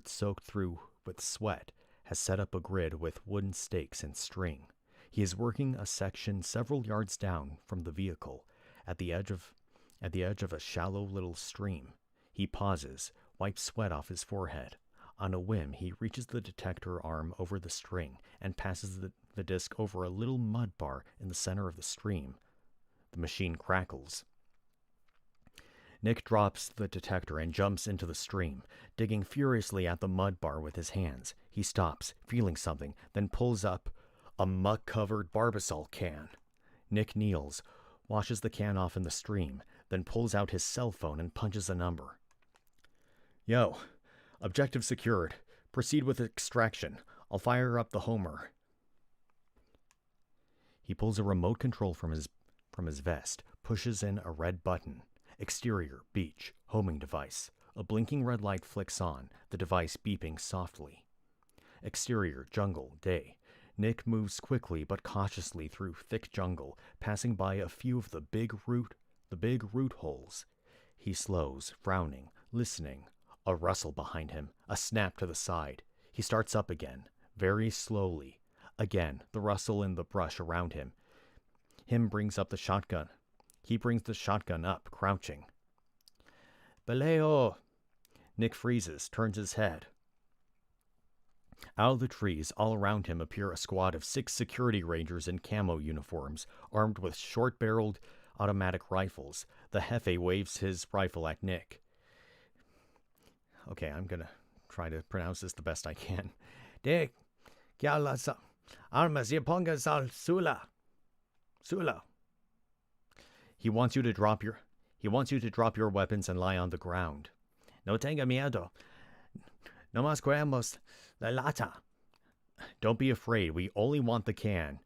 soaked through with sweat, has set up a grid with wooden stakes and string. He is working a section several yards down from the vehicle, at the edge of a shallow little stream. He pauses, wipes sweat off his forehead. On a whim, he reaches the detector arm over the string and passes the disc over a little mud bar in the center of the stream. The machine crackles. Nick drops the detector and jumps into the stream, digging furiously at the mud bar with his hands. He stops, feeling something, then pulls up a muck-covered Barbasol can. Nick kneels, washes the can off in the stream, then pulls out his cell phone and punches a number. Yo, objective secured. Proceed with extraction. I'll fire up the Homer. He pulls a remote control from his vest, pushes in a red button. Exterior, beach, homing device. A blinking red light flicks on, the device beeping softly. Exterior, jungle, day. Nick moves quickly but cautiously through thick jungle, passing by a few of the big root holes. He slows, frowning, listening. A rustle behind him, a snap to the side. He starts up again, very slowly. Again, the rustle in the brush around him. He brings the shotgun up, crouching. Baleo! Nick freezes, turns his head. Out of the trees, all around him appear a squad of 6 security rangers in camo uniforms, armed with short-barreled automatic rifles. The Jefe waves his rifle at Nick. Okay, I'm gonna try to pronounce this the best I can. De armas y pongas al sula. He wants you to drop your weapons and lie on the ground. No tenga miedo. No más queremos la lata. Don't be afraid. We only want the can.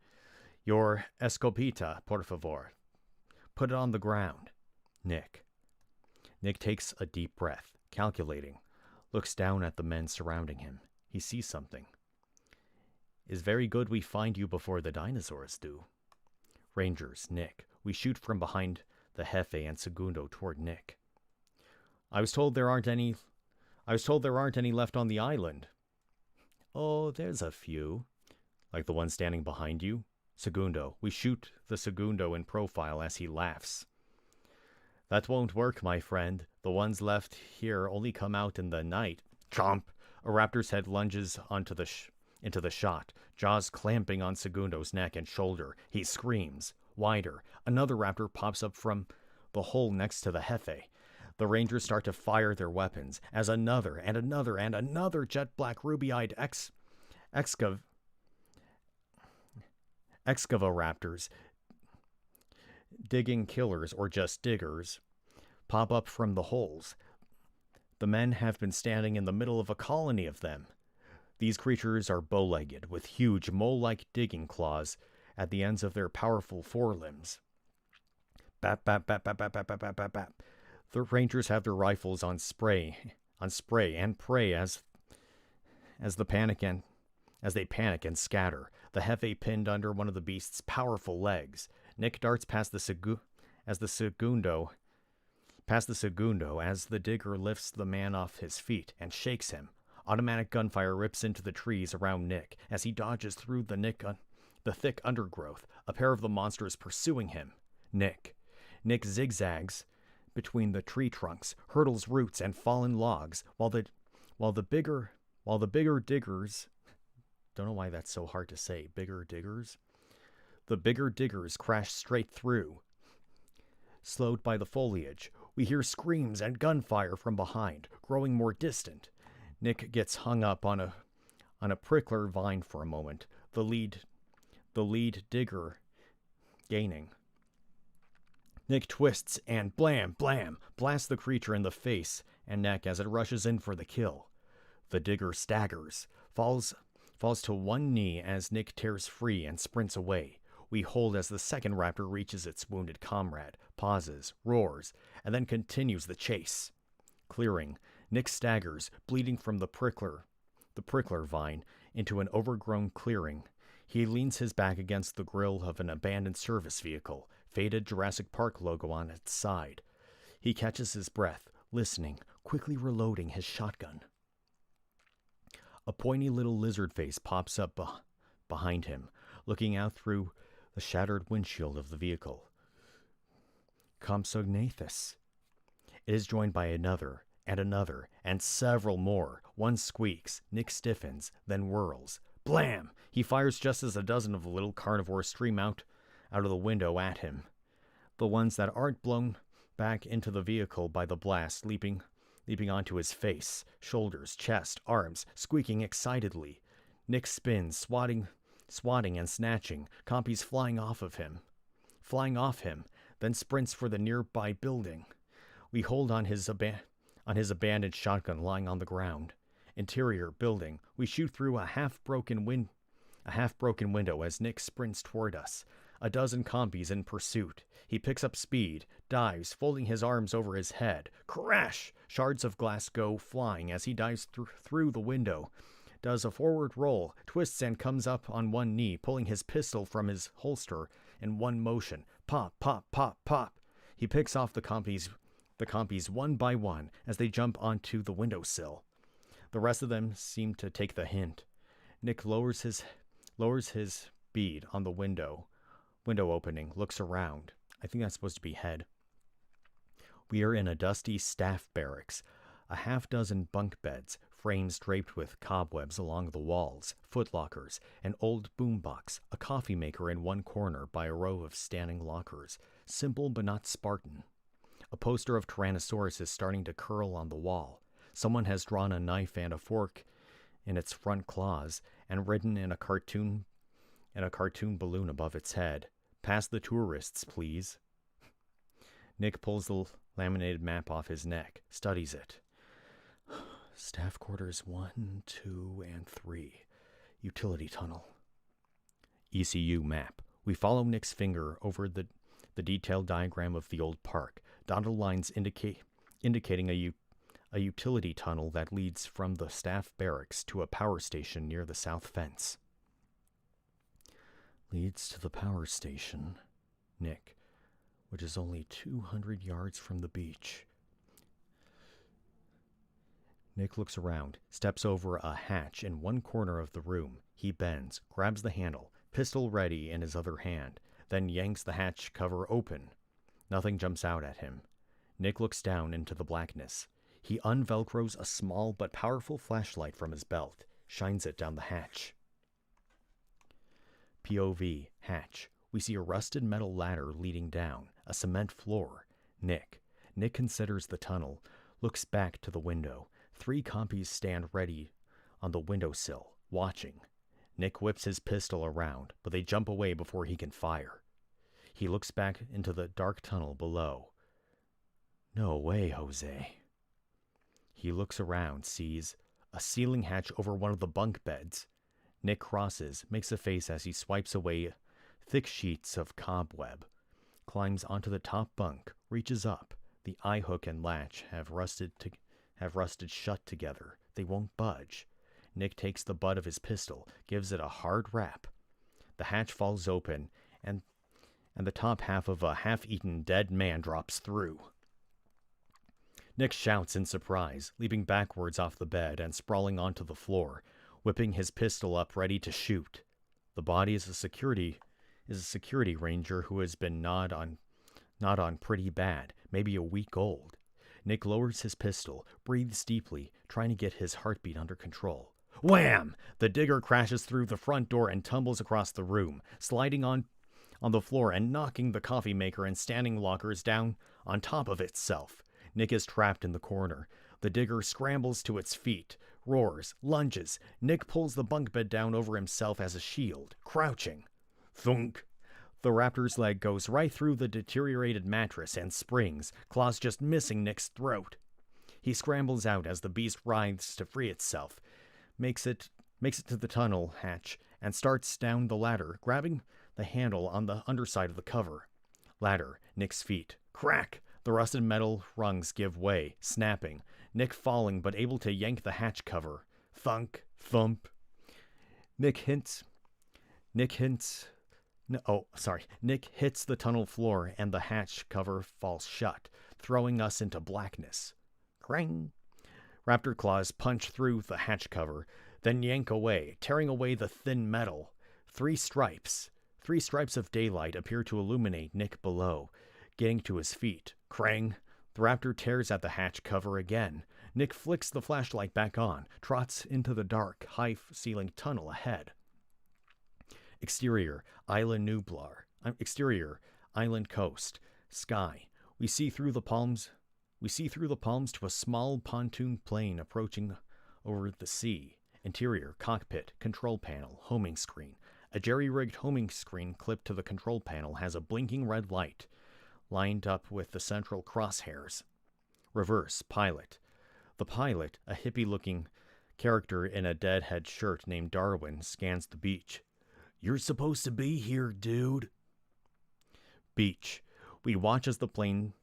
Your escopeta, por favor. Put it on the ground. Nick takes a deep breath, calculating. Looks down at the men surrounding him. He sees something. It's very good we find you before the dinosaurs do. Rangers, Nick. We shoot from behind the Jefe and Segundo toward Nick. I was told there aren't any left on the island. Oh, there's a few. Like the one standing behind you? Segundo. We shoot the Segundo in profile as he laughs. That won't work, my friend. The ones left here only come out in the night. Chomp! A raptor's head lunges into the shot, jaws clamping on Segundo's neck and shoulder. He screams. Wider. Another raptor pops up from the hole next to the Jefe. The Rangers start to fire their weapons as another and another and another jet-black ruby-eyed Excavatoraptors, digging killers or just diggers, pop up from the holes. The men have been standing in the middle of a colony of them. These creatures are bow-legged, with huge mole-like digging claws at the ends of their powerful forelimbs. Bap, bap, bap, bap, bap, bap, bap, bap, bap, bap. The Rangers have their rifles on spray and pray as they panic and scatter. The Jefe pinned under one of the beast's powerful legs. Nick darts past the Segundo as the digger lifts the man off his feet and shakes him. Automatic gunfire rips into the trees around Nick as he dodges through the thick undergrowth. A pair of the monsters pursuing him. Nick zigzags between the tree trunks, hurdles roots and fallen logs, while the bigger diggers, don't know why that's so hard to say, bigger diggers. The bigger diggers crash straight through. Slowed by the foliage, we hear screams and gunfire from behind, growing more distant. Nick gets hung up on a prickler vine for a moment, the lead digger gaining. Nick twists and blam, blam, blasts the creature in the face and neck as it rushes in for the kill. The digger staggers, falls to one knee as Nick tears free and sprints away. We hold as the second raptor reaches its wounded comrade, pauses, roars, and then continues the chase. Clearing, Nick staggers, bleeding from the prickler vine, into an overgrown clearing. He leans his back against the grill of an abandoned service vehicle, faded Jurassic Park logo on its side. He catches his breath, listening, quickly reloading his shotgun. A pointy little lizard face pops up behind him, looking out through the shattered windshield of the vehicle. Compsognathus. It is joined by another, and several more. One squeaks, Nick stiffens, then whirls. Blam! He fires just as a dozen of the little carnivores stream out of the window at him. The ones that aren't blown back into the vehicle by the blast, leaping onto his face, shoulders, chest, arms, squeaking excitedly. Nick spins, swatting and snatching, compies flying off him, then sprints for the nearby building. We hold on his abandoned shotgun lying on the ground. Interior building. We shoot through a half-broken window as Nick sprints toward us. A dozen compies in pursuit. He picks up speed, dives, folding his arms over his head. Crash! Shards of glass go flying as he dives through the window. Does a forward roll, twists and comes up on one knee, pulling his pistol from his holster in one motion. Pop, pop, pop, pop. He picks off the compies one by one as they jump onto the windowsill. The rest of them seem to take the hint. Nick lowers his bead on the window opening, looks around. I think that's supposed to be head. We are in a dusty staff barracks. A half-dozen bunk beds, frames draped with cobwebs along the walls, footlockers, an old boombox, a coffee maker in one corner by a row of standing lockers. Simple but not Spartan. A poster of Tyrannosaurus is starting to curl on the wall. Someone has drawn a knife and a fork in its front claws and written in a cartoon balloon above its head. Pass the tourists, please. Nick pulls the laminated map off his neck, studies it. Staff quarters 1, 2, and 3. Utility tunnel. ECU map. We follow Nick's finger over the detailed diagram of the old park. Dotted lines indicating a utility tunnel that leads from the staff barracks to a power station near the south fence. Leads to the power station, Nick, which is only 200 yards from the beach. Nick looks around, steps over a hatch in one corner of the room. He bends, grabs the handle, pistol ready in his other hand, then yanks the hatch cover open. Nothing jumps out at him. Nick looks down into the blackness. He unvelcros a small but powerful flashlight from his belt, shines it down the hatch. POV, hatch. We see a rusted metal ladder leading down, a cement floor. Nick considers the tunnel, looks back to the window. 3 compies stand ready on the windowsill, watching. Nick whips his pistol around, but they jump away before he can fire. He looks back into the dark tunnel below. No way, Jose. He looks around, sees a ceiling hatch over one of the bunk beds. Nick crosses, makes a face as he swipes away thick sheets of cobweb, climbs onto the top bunk, reaches up. The eye hook and latch have rusted shut together. They won't budge. Nick takes the butt of his pistol, gives it a hard rap. The hatch falls open, and the top half of a half-eaten dead man drops through. Nick shouts in surprise, leaping backwards off the bed and sprawling onto the floor, whipping his pistol up ready to shoot. The body is a security ranger who has been gnawed on pretty bad, maybe a week old. Nick lowers his pistol, breathes deeply, trying to get his heartbeat under control. Wham! The digger crashes through the front door and tumbles across the room, sliding on the floor and knocking the coffee maker and standing lockers down on top of itself. Nick is trapped in the corner. The digger scrambles to its feet, roars, lunges. Nick pulls the bunk bed down over himself as a shield, crouching. Thunk! The raptor's leg goes right through the deteriorated mattress and springs, claws just missing Nick's throat. He scrambles out as the beast writhes to free itself, makes it to the tunnel hatch, and starts down the ladder, grabbing the handle on the underside of the cover. Ladder, Nick's feet. Crack! The rusted metal rungs give way, snapping. Nick falling but able to yank the hatch cover. Thunk, thump. Nick hits the tunnel floor and the hatch cover falls shut, throwing us into blackness. Krang! Raptor claws punch through the hatch cover, then yank away, tearing away the thin metal. Three stripes of daylight appear to illuminate Nick below, getting to his feet. Krang! The raptor tears at the hatch cover again. Nick flicks the flashlight back on, trots into the dark, high-ceiling tunnel ahead. Exterior, Island Nublar. Exterior, Island Coast. Sky. We see through the palms to a small pontoon plane approaching over the sea. Interior, cockpit, control panel, homing screen. A jerry-rigged homing screen clipped to the control panel has a blinking red light, lined up with the central crosshairs. Reverse, pilot. The pilot, a hippie-looking character in a deadhead shirt named Darwin, scans the beach. "You're supposed to be here, dude." Beach. We watch as the plane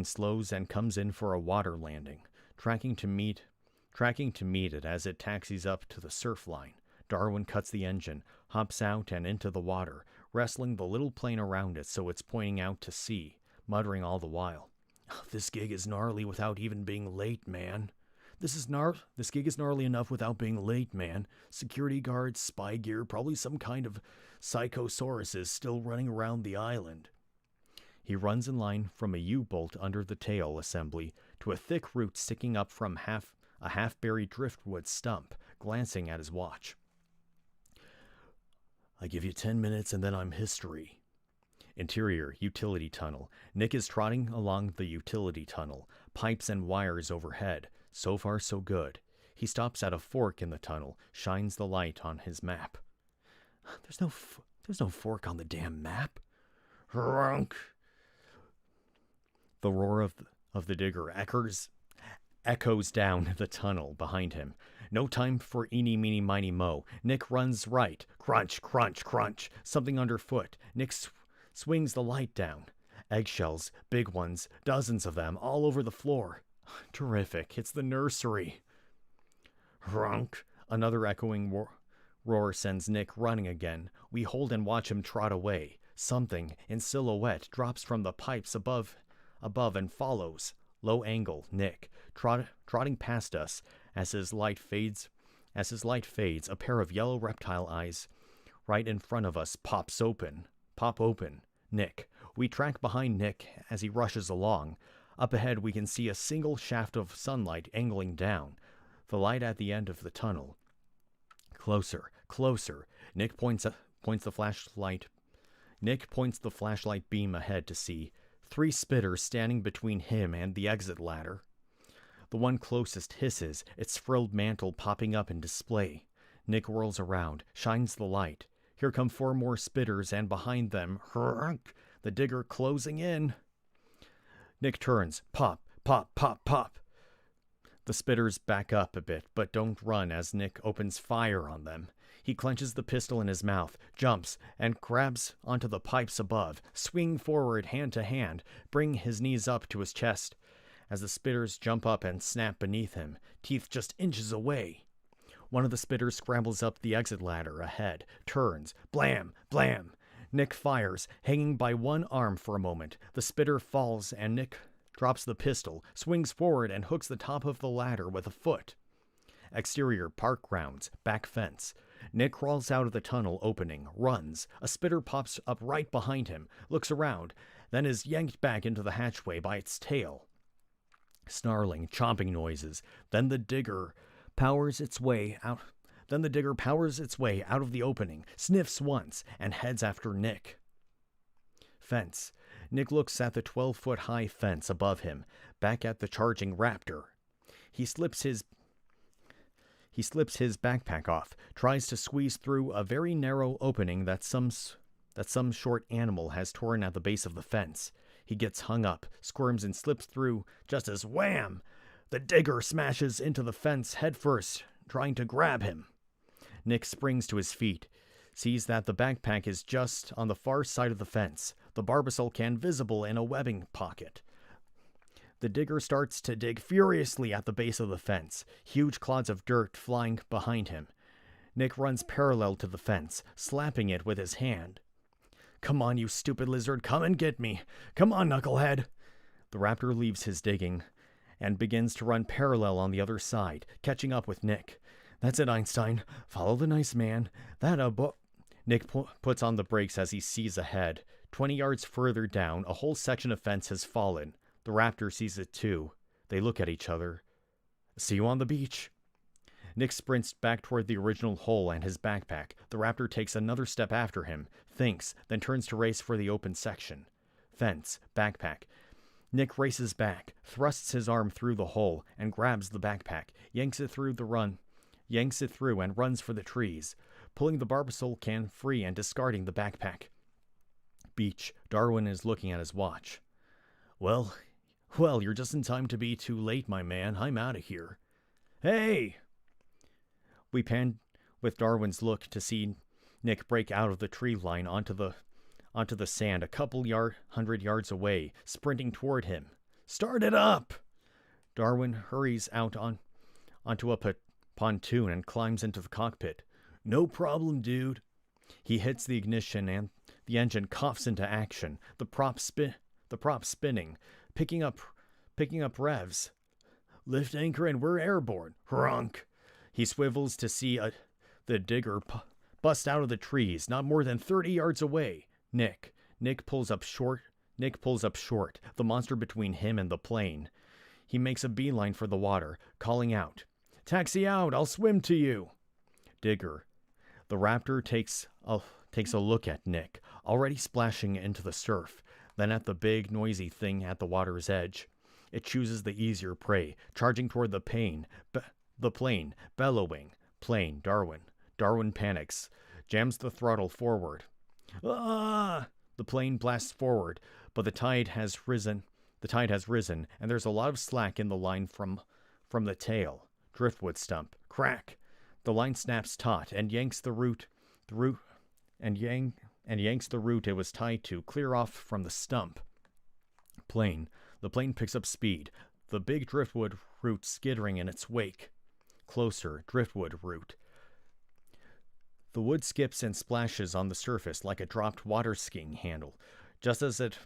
slows and comes in for a water landing, tracking to meet it as it taxis up to the surf line. Darwin cuts the engine, hops out and into the water, wrestling the little plane around it so it's pointing out to sea, muttering all the while. "This gig is gnarly without even being late, man. This gig is gnarly enough without being late, man. Security guards, spy gear, probably some kind of psychosaurus still running around the island." He runs in line from a U-bolt under the tail assembly to a thick root sticking up from a half-buried driftwood stump, glancing at his watch. "I give you 10 minutes and then I'm history." Interior, utility tunnel. Nick is trotting along the utility tunnel, pipes and wires overhead. So far, so good. He stops at a fork in the tunnel, shines the light on his map. There's no fork on the damn map." Ronk! The roar of the digger echoes down the tunnel behind him. No time for eeny, meeny, miny, mo. Nick runs right. Crunch, crunch, crunch. Something underfoot. Nick swings the light down. Eggshells, big ones, dozens of them, all over the floor. Terrific. It's the nursery. Ronk! Another echoing roar sends Nick running again. We hold and watch him trot away. Something, in silhouette, drops from the pipes above and follows. Low angle, Nick, trotting past us as his light fades, a pair of yellow reptile eyes right in front of us pop open. Nick. We track behind Nick as he rushes along. Up ahead we can see a single shaft of sunlight angling down, the light at the end of the tunnel. Closer, closer. Nick points the flashlight beam ahead to see 3 spitters standing between him and the exit ladder. The one closest hisses, its frilled mantle popping up in display. Nick whirls around, shines the light. Here come 4 more spitters, and behind them, the digger closing in. Nick turns. Pop, pop, pop, pop. The spitters back up a bit, but don't run as Nick opens fire on them. He clenches the pistol in his mouth, jumps, and grabs onto the pipes above, swinging forward hand to hand, bring his knees up to his chest as the spitters jump up and snap beneath him, teeth just inches away. One of the spitters scrambles up the exit ladder ahead, turns, blam, blam. Nick fires, hanging by one arm for a moment. The spitter falls and Nick drops the pistol, swings forward and hooks the top of the ladder with a foot. Exterior, park grounds, back fence. Nick crawls out of the tunnel opening, runs. A spitter pops up right behind him, looks around, then is yanked back into the hatchway by its tail. Snarling, chomping noises. Then the digger powers its way out of the opening, sniffs once, and heads after Nick. Fence. Nick looks at the 12-foot-high fence above him, back at the charging raptor. He slips his backpack off, tries to squeeze through a very narrow opening that some that some short animal has torn at the base of the fence. He gets hung up, squirms, and slips through just as wham! The digger smashes into the fence headfirst, trying to grab him. Nick springs to his feet, sees that the backpack is just on the far side of the fence, the Barbasol can visible in a webbing pocket. The digger starts to dig furiously at the base of the fence, huge clods of dirt flying behind him. Nick runs parallel to the fence, slapping it with his hand. "Come on, you stupid lizard, come and get me! Come on, knucklehead!" The raptor leaves his digging and begins to run parallel on the other side, catching up with Nick. "That's it, Einstein. Follow the nice man. Nick puts on the brakes as he sees ahead. 20 yards further down, a whole section of fence has fallen. The raptor sees it too. They look at each other. "See you on the beach." Nick sprints back toward the original hole and his backpack. The raptor takes another step after him, thinks, then turns to race for the open section. Fence, backpack. Nick races back, thrusts his arm through the hole, and grabs the backpack, yanks it through and runs for the trees, pulling the Barbasol can free and discarding the backpack. Beach. Darwin is looking at his watch. Well, you're just in time to be too late, my man. I'm out of here." "Hey!" We pan with Darwin's look to see Nick break out of the tree line onto the sand a couple hundred yards away, sprinting toward him. "Start it up!" Darwin hurries out onto a pontoon and climbs into the cockpit. "No problem, dude." He hits the ignition and the engine coughs into action, the prop spinning, picking up revs. "Lift anchor and we're airborne. Hronk." He swivels to see the digger bust out of the trees, not more than 30 yards away. Nick pulls up short, the monster between him and the plane. He makes a beeline for the water, calling out, "Taxi out, I'll swim to you." Digger. The raptor takes a look at Nick, already splashing into the surf, then at the big, noisy thing at the water's edge. It chooses the easier prey, charging toward the plane, bellowing. Plane, Darwin. Darwin panics, jams the throttle forward. "Ah!" The plane blasts forward, but the tide has risen, and there's a lot of slack in the line from the tail. Driftwood stump. Crack! The line snaps taut and yanks the root it was tied to clear off from the stump. Plane. The plane picks up speed, the big driftwood root skittering in its wake. Closer. Driftwood root. The wood skips and splashes on the surface like a dropped water skiing handle. Just as it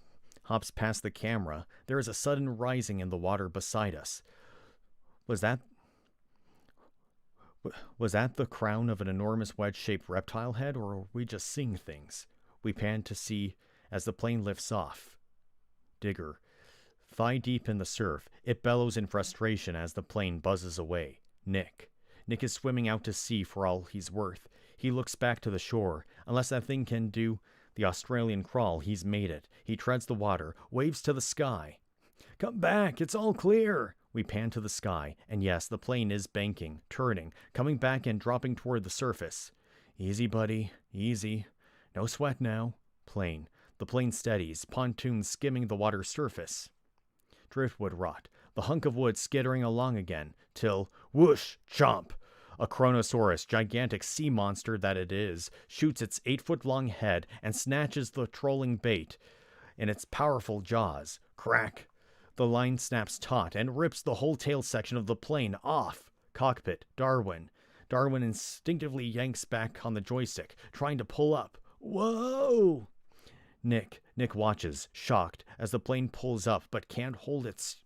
hops past the camera, there is a sudden rising in the water beside us. Was that the crown of an enormous wedge-shaped reptile head, or are we just seeing things? We pan to see as the plane lifts off. Digger. Thigh deep in the surf, it bellows in frustration as the plane buzzes away. Nick is swimming out to sea for all he's worth. He looks back to the shore. Unless that thing can do the Australian crawl, he's made it. He treads the water, waves to the sky. "Come back, it's all clear." We pan to the sky, and yes, the plane is banking, turning, coming back and dropping toward the surface. "Easy, buddy, easy. No sweat now." Plane. The plane steadies, pontoon skimming the water's surface. Driftwood rot. The hunk of wood skittering along again, till, whoosh, chomp! A Kronosaurus, gigantic sea monster that it is, shoots its 8-foot-long head and snatches the trolling bait in its powerful jaws. Crack! The line snaps taut and rips the whole tail section of the plane off. Cockpit. Darwin. Darwin instinctively yanks back on the joystick, trying to pull up. Whoa! Nick watches, shocked, as the plane pulls up but can't hold its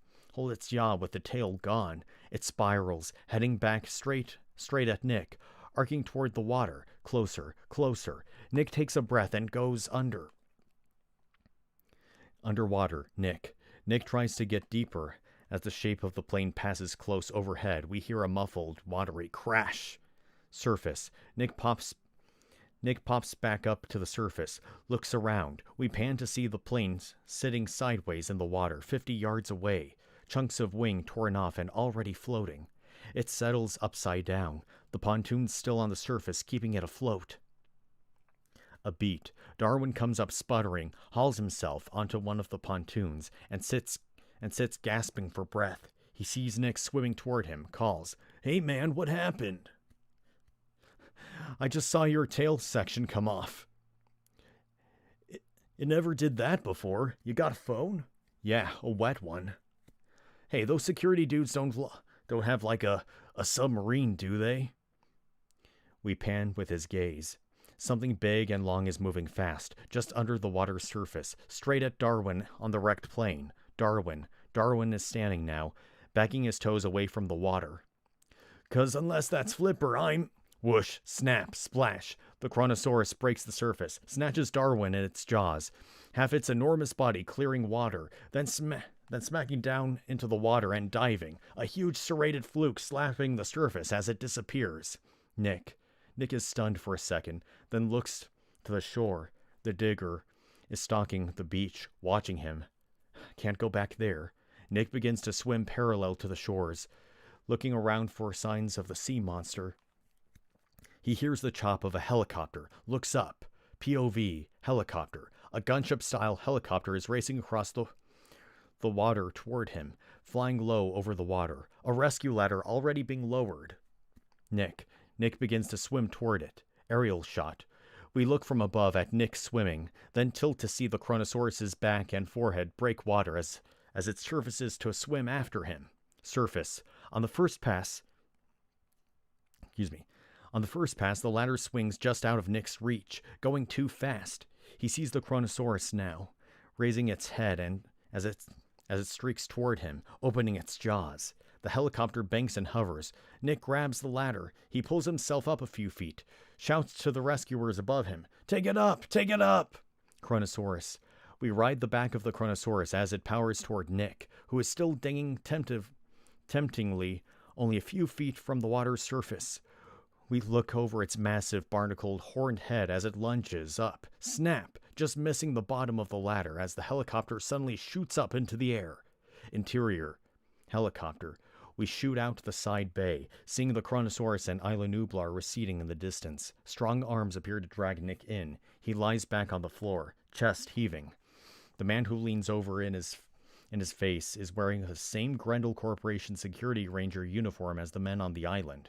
yaw with the tail gone. It spirals, heading back straight at Nick, arcing toward the water. Closer. Nick takes a breath and goes under. Underwater. Nick tries to get deeper. As the shape of the plane passes close overhead, we hear a muffled, watery crash. Surface. Nick pops back up to the surface, looks around. We pan to see the plane sitting sideways in the water, 50 yards away, chunks of wing torn off and already floating. It settles upside down, the pontoon still on the surface, keeping it afloat. A beat. Darwin comes up sputtering, hauls himself onto one of the pontoons, and sits gasping for breath. He sees Nick swimming toward him, calls, "Hey man, what happened?" "I just saw your tail section come off." It never did that before. You got a phone?" "Yeah, a wet one." "Hey, those security dudes don't have like a submarine, do they?" We pan with his gaze. Something big and long is moving fast, just under the water's surface, straight at Darwin on the wrecked plane. Darwin is standing now, backing his toes away from the water. "'Cause unless that's Flipper, I'm..." Whoosh, snap, splash. The Chronosaurus breaks the surface, snatches Darwin in its jaws, half its enormous body clearing water, then smacking down into the water and diving, a huge serrated fluke slapping the surface as it disappears. Nick is stunned for a second, then looks to the shore. The digger is stalking the beach, watching him. Can't go back there. Nick begins to swim parallel to the shores, looking around for signs of the sea monster. He hears the chop of a helicopter, looks up. POV, helicopter. A gunship-style helicopter is racing across the water toward him, flying low over the water. A rescue ladder already being lowered. Nick begins to swim toward it. Aerial shot. We look from above at Nick swimming, then tilt to see the Chronosaurus's back and forehead break water as it surfaces to swim after him. Surface. On the first pass, the ladder swings just out of Nick's reach, going too fast. He sees the Chronosaurus now, raising its head and as it streaks toward him, opening its jaws. The helicopter banks and hovers. Nick grabs the ladder. He pulls himself up a few feet, shouts to the rescuers above him, "Take it up! Take it up!" Chronosaurus. We ride the back of the Chronosaurus as it powers toward Nick, who is still dinging temptingly only a few feet from the water's surface. We look over its massive, barnacled, horned head as it lunges up. Snap! Just missing the bottom of the ladder as the helicopter suddenly shoots up into the air. Interior. Helicopter. We shoot out the side bay, seeing the Chronosaurus and Isla Nublar receding in the distance. Strong arms appear to drag Nick in. He lies back on the floor, chest heaving. The man who leans over in his face is wearing the same Grendel Corporation security ranger uniform as the men on the island.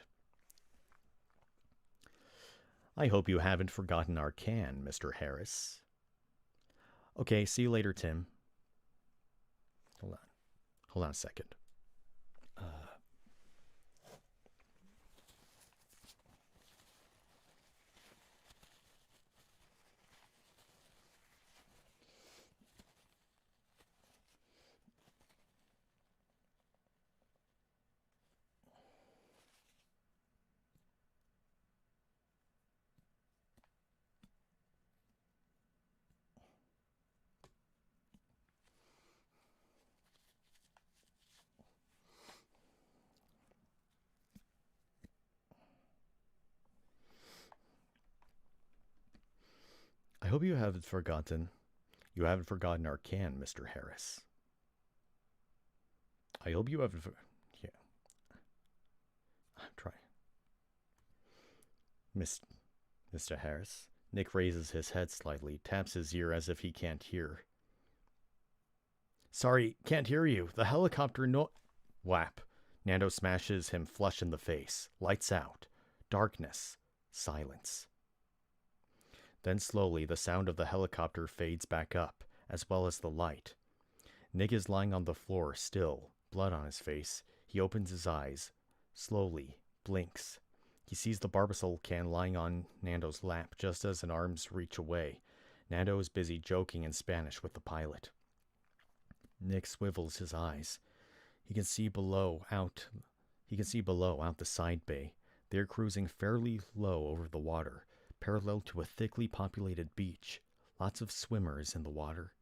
"I hope you haven't forgotten our can, Mr. Harris." "Okay, see you later, Tim." Hold on a second. I hope you haven't forgotten our can, Mr. Harris. I hope you haven't yeah. I'm trying. Mr. Harris. Nick raises his head slightly, taps his ear as if he can't hear. "Sorry, can't hear you. The helicopter Whap. Nando smashes him flush in the face. Lights out. Darkness. Silence. Then slowly the sound of the helicopter fades back up, as well as the light. Nick is lying on the floor, still, blood on his face. He opens his eyes, slowly, blinks. He sees the Barbasol can lying on Nando's lap just as an arm's reach away. Nando is busy joking in Spanish with the pilot. Nick swivels his eyes. He can see below out the side bay. They're cruising fairly low over the water, parallel to a thickly populated beach. Lots of swimmers in the water.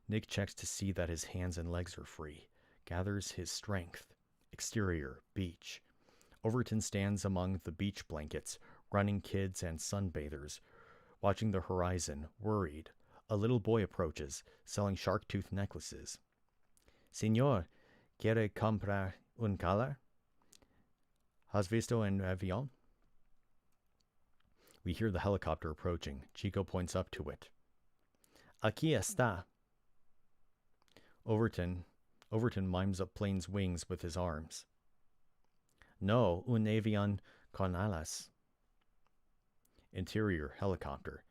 Nick checks to see that his hands and legs are free, gathers his strength. Exterior, beach. Overton stands among the beach blankets, running kids and sunbathers, watching the horizon, worried. A little boy approaches, selling shark-tooth necklaces. "Señor, ¿quiere comprar un collar? ¿Has visto un avión?" We hear the helicopter approaching. Chico points up to it. Aquí está. Overton mimes up plane's wings with his arms. No, un avión con alas. Interior, helicopter.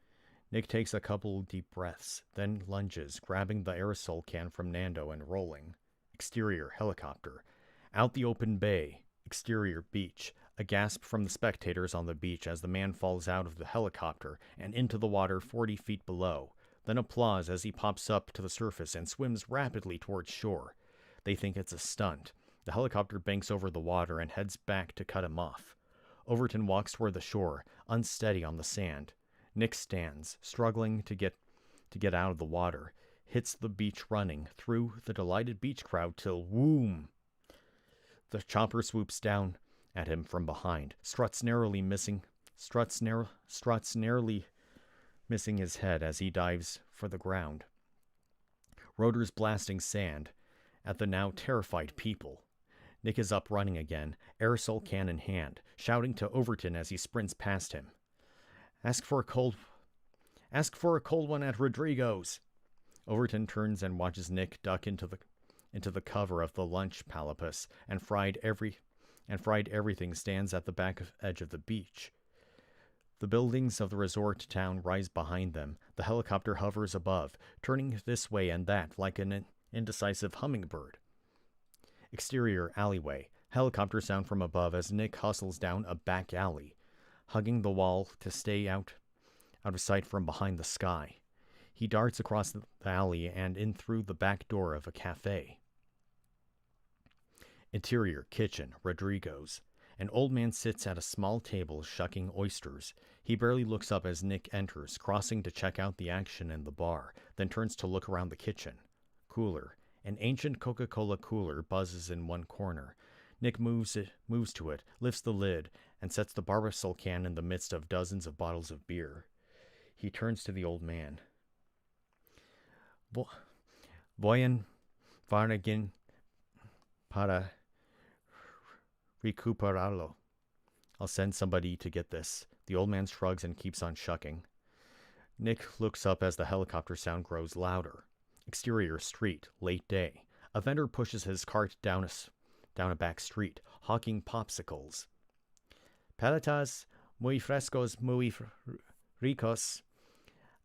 Nick takes a couple deep breaths, then lunges, grabbing the aerosol can from Nando and rolling. Exterior, helicopter. Out the open bay. Exterior, beach. A gasp from the spectators on the beach as the man falls out of the helicopter and into the water 40 feet below. Then applause as he pops up to the surface and swims rapidly towards shore. They think it's a stunt. The helicopter banks over the water and heads back to cut him off. Overton walks toward the shore, unsteady on the sand. Nick stands, struggling to get out of the water, hits the beach running, through the delighted beach crowd till whoom! The chopper swoops down at him from behind, struts narrowly missing his head as he dives for the ground. Rotors blasting sand at the now terrified people. Nick is up running again, aerosol can in hand, shouting to Overton as he sprints past him. Ask for a cold one at Rodrigo's. Overton turns and watches Nick duck into the cover of the lunch palapus, and fried everything stands at the back edge of the beach. The buildings of the resort town rise behind them. The helicopter hovers above, turning this way and that like an indecisive hummingbird. Exterior alleyway. Helicopter sound from above as Nick hustles down a back alley, hugging the wall to stay out of sight from behind the sky. He darts across the alley and in through the back door of a cafe. Interior, kitchen, Rodrigo's. An old man sits at a small table shucking oysters. He barely looks up as Nick enters, crossing to check out the action in the bar, then turns to look around the kitchen. Cooler. An ancient Coca-Cola cooler buzzes in one corner. Nick moves to it, lifts the lid, and sets the Barbasol can in the midst of dozens of bottles of beer. He turns to the old man. Voy vargin para recuperarlo. I'll send somebody to get this. The old man shrugs and keeps on shucking. Nick looks up as the helicopter sound grows louder. Exterior, street, late day. A vendor pushes his cart down a back street, hawking popsicles. Paletas muy frescos, muy ricos.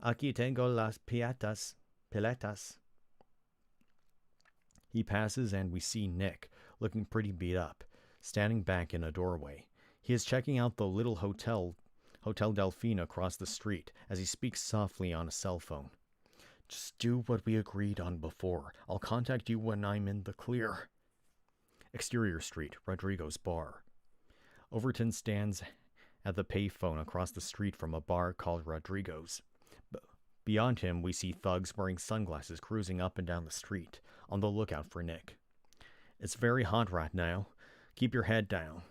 Aquí tengo las piletas. He passes and we see Nick, looking pretty beat up, standing back in a doorway. He is checking out the little Hotel Delphine across the street as he speaks softly on a cell phone. Just do what we agreed on before. I'll contact you when I'm in the clear. Exterior street, Rodrigo's bar. Overton stands at the payphone across the street from a bar called Rodrigo's. Beyond him, we see thugs wearing sunglasses cruising up and down the street, on the lookout for Nick. It's very hot right now. Keep your head down.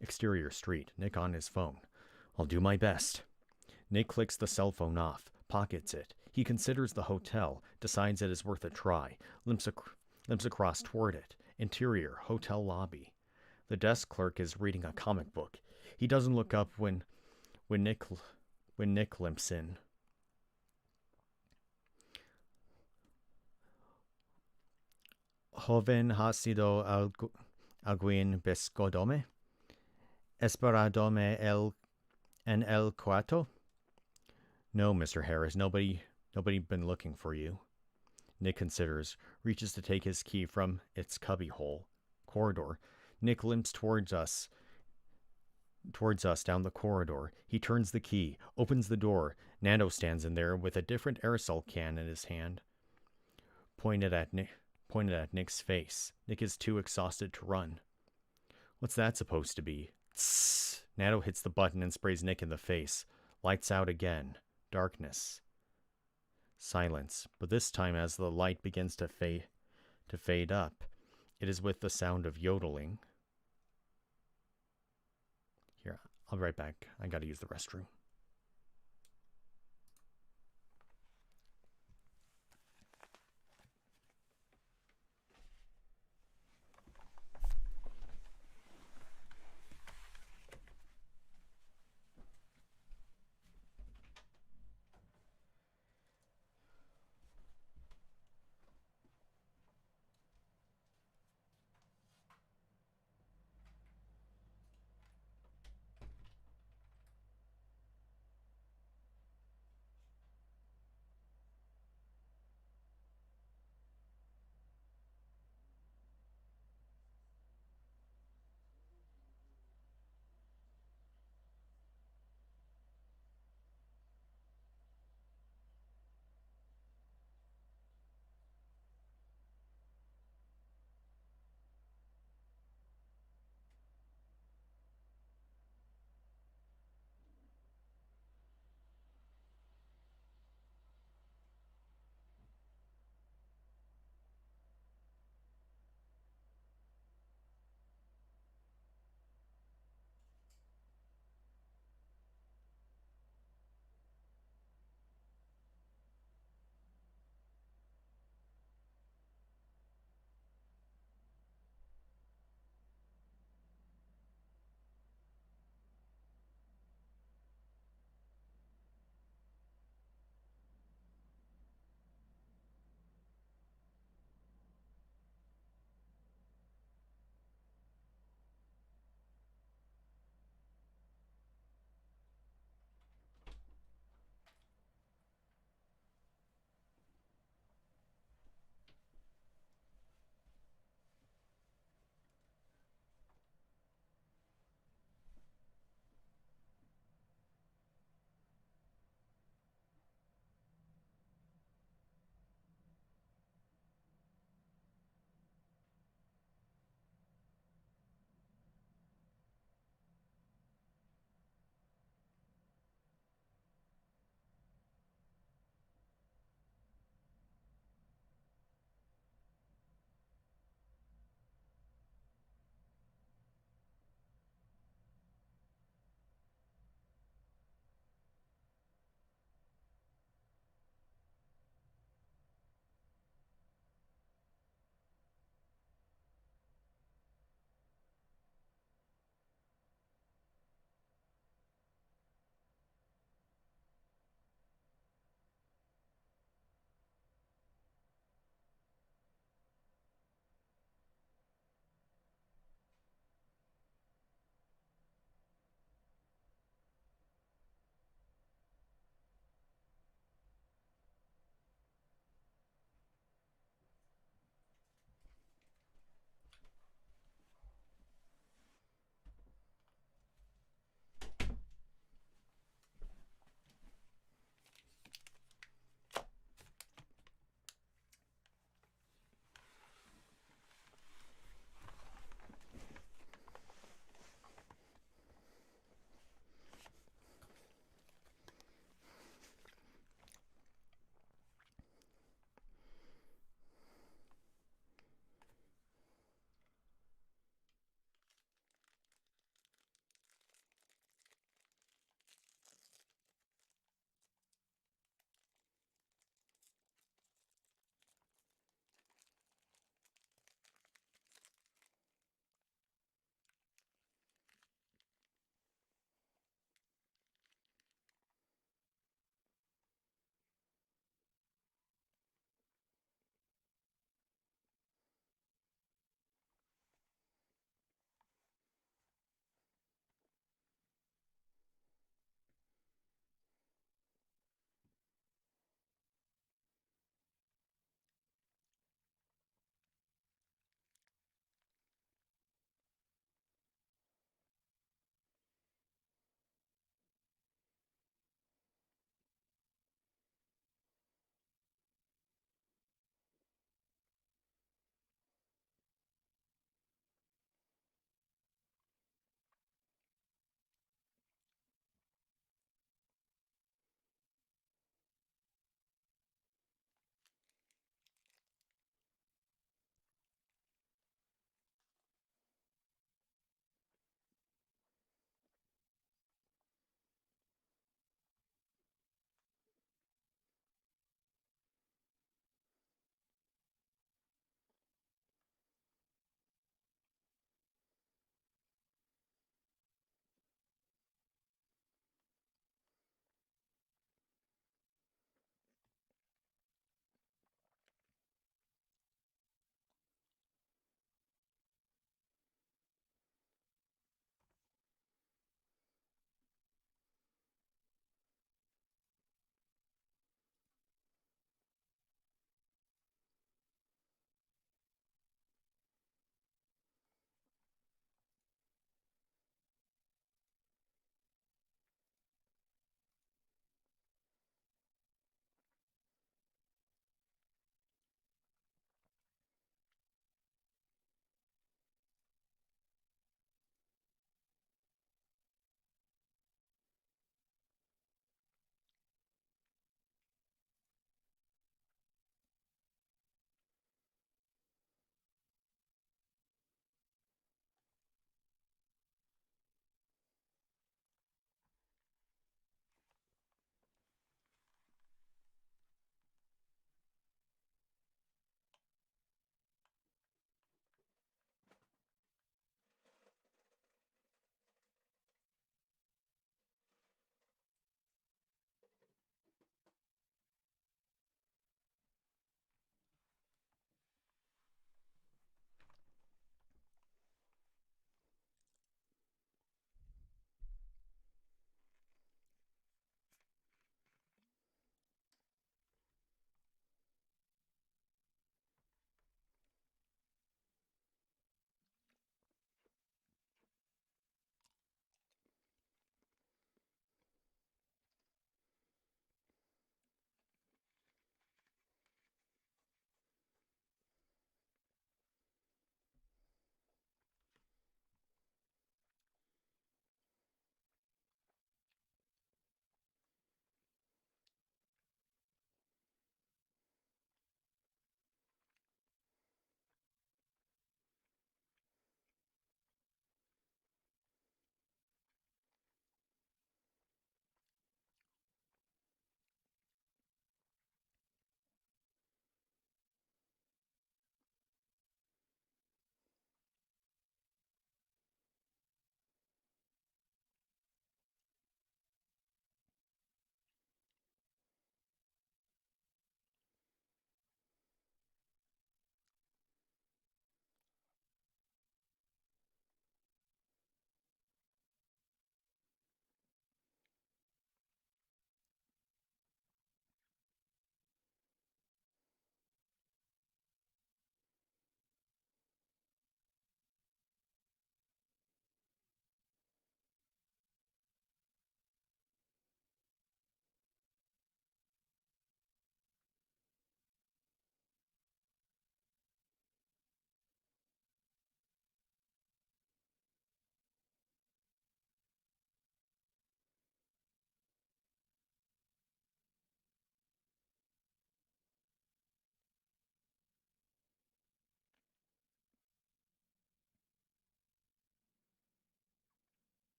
Exterior street, Nick on his phone. I'll do my best. Nick clicks the cell phone off, pockets it. He considers the hotel, decides it is worth a try, limps across toward it. Interior, hotel lobby. The desk clerk is reading a comic book. He doesn't look up when Nick limps in. Joven ha sido algún pescadome? Esperadome en el cuarto? No, Mr. Harris, nobody been looking for you. Nick considers, reaches to take his key from its cubbyhole. Corridor. Nick limps towards us down the corridor. He turns the key, opens the door. Nando stands in there with a different aerosol can in his hand, pointed at Nick's face. Nick is too exhausted to run. What's that supposed to be? Tss. Nando hits the button and sprays Nick in the face. Lights out again. Darkness. Silence. But this time as the light begins to fade up, it is with the sound of yodeling. Here, I'll be right back. I gotta use the restroom.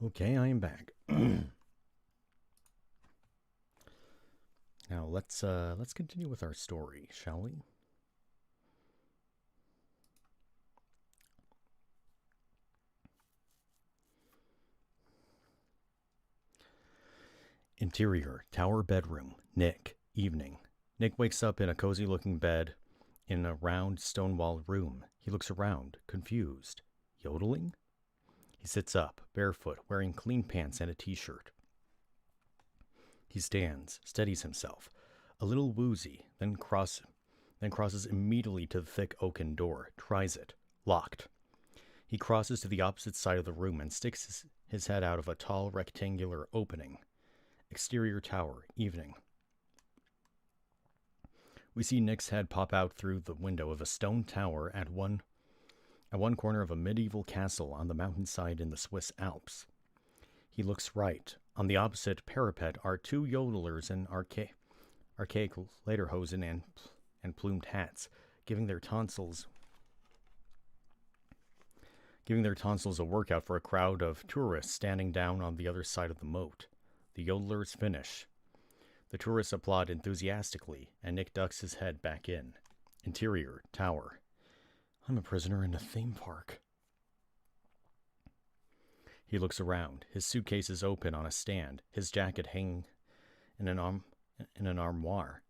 Okay, I am back. Now let's continue with our story, shall we? Interior, tower bedroom, Nick, evening. Nick wakes up in a cozy-looking bed in a round, stone-walled room. He looks around, confused. Yodeling? He sits up, barefoot, wearing clean pants and a t-shirt. He stands, steadies himself, a little woozy, then crosses immediately to the thick oaken door, tries it. Locked. He crosses to the opposite side of the room and sticks his head out of a tall rectangular opening. Exterior tower, evening. We see Nick's head pop out through the window of a stone tower at one corner of a medieval castle on the mountainside in the Swiss Alps. He looks right. On the opposite parapet are two yodelers in archaic lederhosen and plumed hats, giving their tonsils a workout for a crowd of tourists standing down on the other side of the moat. The yodelers finish. The tourists applaud enthusiastically, and Nick ducks his head back in. Interior, tower. I'm a prisoner in a theme park. He looks around. His suitcase is open on a stand, his jacket hanging in an armoire.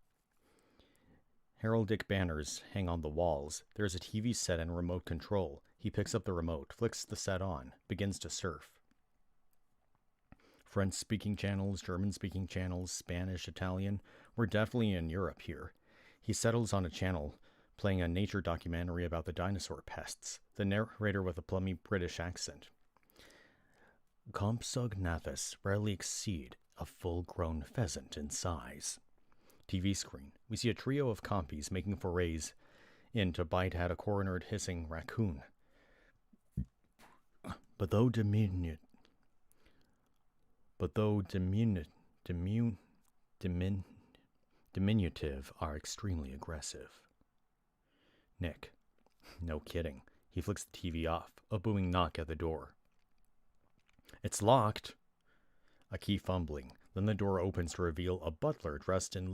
Heraldic banners hang on the walls. There's a TV set and remote control. He picks up the remote, flicks the set on, begins to surf. French-speaking channels, German-speaking channels, Spanish, Italian. We're definitely in Europe here. He settles on a channel, playing a nature documentary about the dinosaur pests, the narrator with a plummy British accent. Compsognathus rarely exceed a full-grown pheasant in size. TV screen. We see a trio of compies making forays in to bite at a cornered, hissing raccoon. But though diminutive, are extremely aggressive. Nick. No kidding. He flicks the TV off. A booming knock at the door. It's locked. A key fumbling. Then the door opens to reveal a butler dressed in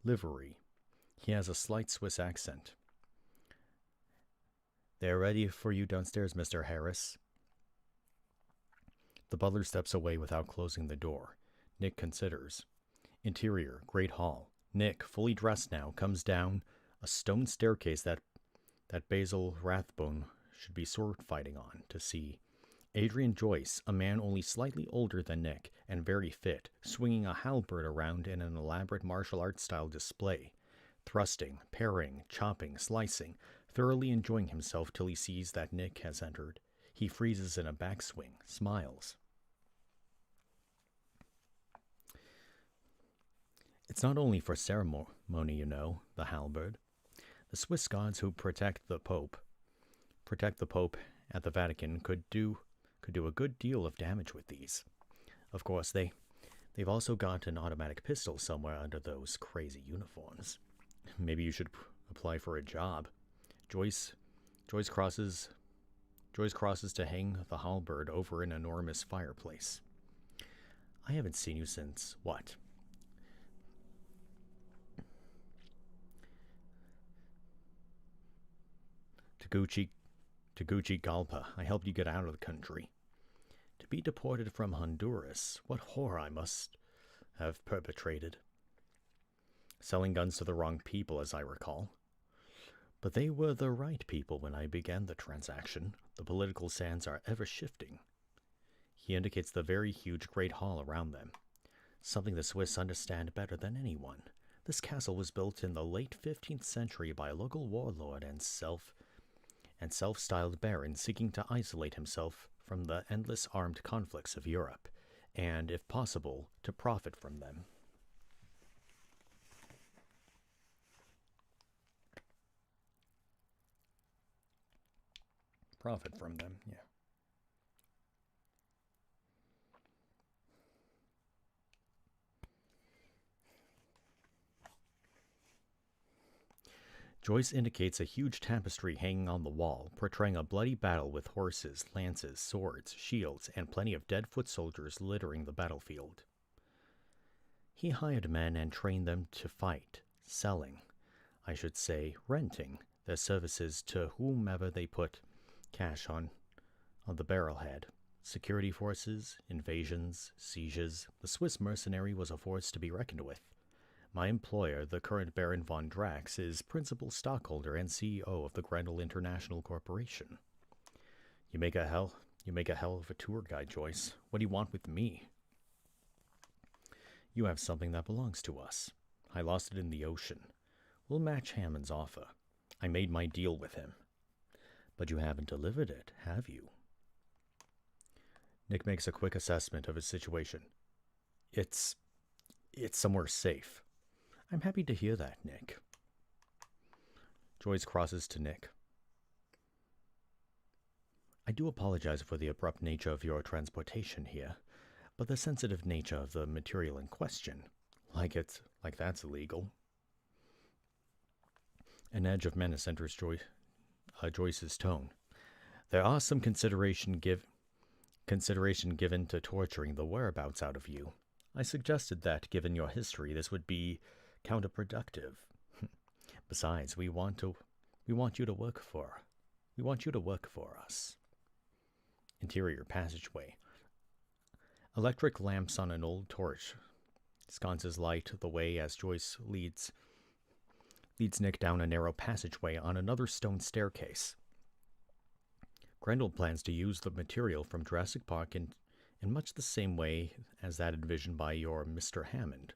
livery. He has a slight Swiss accent. They're ready for you downstairs, Mr. Harris. The butler steps away without closing the door. Nick considers. Interior, great hall. Nick, fully dressed now, comes down a stone staircase that Basil Rathbone should be sword fighting on to see Adrian Joyce, a man only slightly older than Nick and very fit, swinging a halberd around in an elaborate martial arts style display, thrusting, parrying, chopping, slicing, thoroughly enjoying himself till he sees that Nick has entered. He freezes in a backswing, smiles. It's not only for ceremony, you know, the halberd. The Swiss gods who protect the Pope at the Vatican could do a good deal of damage with these. Of course, they've also got an automatic pistol somewhere under those crazy uniforms. Maybe you should apply for a job. Joyce crosses to hang the halberd over an enormous fireplace. I haven't seen you since what? Tegucigalpa. I helped you get out of the country. To be deported from Honduras, what horror I must have perpetrated. Selling guns to the wrong people, as I recall. But they were the right people when I began the transaction. The political sands are ever shifting. He indicates the very huge great hall around them. Something the Swiss understand better than anyone. This castle was built in the late 15th century by a local warlord and self-styled baron seeking to isolate himself from the endless armed conflicts of Europe, and, if possible, to profit from them. Profit from them, yeah. Joyce indicates a huge tapestry hanging on the wall, portraying a bloody battle with horses, lances, swords, shields, and plenty of dead foot soldiers littering the battlefield. He hired men and trained them to fight, selling, I should say, renting their services to whomever they put cash on the barrelhead. Security forces, invasions, sieges, the Swiss mercenary was a force to be reckoned with. My employer, the current Baron von Drax, is principal stockholder and CEO of the Grendel International Corporation. You make a hell of a tour guide, Joyce. What do you want with me? You have something that belongs to us. I lost it in the ocean. We'll match Hammond's offer. I made my deal with him. But you haven't delivered it, have you? Nick makes a quick assessment of his situation. It's somewhere safe. I'm happy to hear that, Nick. Joyce crosses to Nick. I do apologize for the abrupt nature of your transportation here, but the sensitive nature of the material in question, like that's illegal. An edge of menace enters Joyce's tone. There are some consideration given to torturing the whereabouts out of you. I suggested that, given your history, this would be counterproductive. Besides, we want you to work for us. Interior passageway. Electric lamps on an old torch. Sconces light the way as Joyce leads Nick down a narrow passageway on another stone staircase. Grendel plans to use the material from Jurassic Park in much the same way as that envisioned by your Mr. Hammond,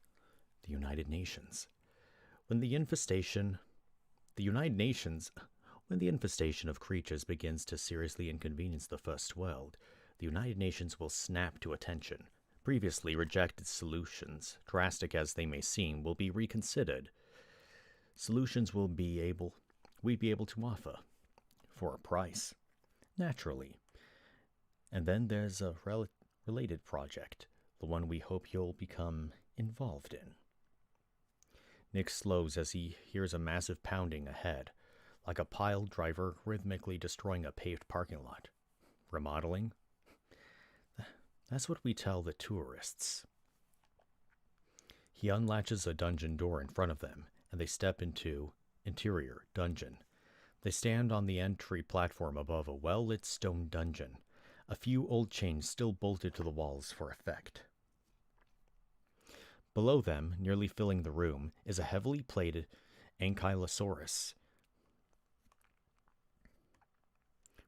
the United Nations. When the infestation of creatures begins to seriously inconvenience the First World, the United Nations will snap to attention. Previously rejected solutions, drastic as they may seem, will be reconsidered. Solutions we'd be able to offer for a price, naturally. And then there's a related project, the one we hope you'll become involved in. Nick slows as he hears a massive pounding ahead, like a pile driver rhythmically destroying a paved parking lot. Remodeling? That's what we tell the tourists. He unlatches a dungeon door in front of them, and they step into interior dungeon. They stand on the entry platform above a well-lit stone dungeon, a few old chains still bolted to the walls for effect. Below them, nearly filling the room, is a heavily plated ankylosaurus,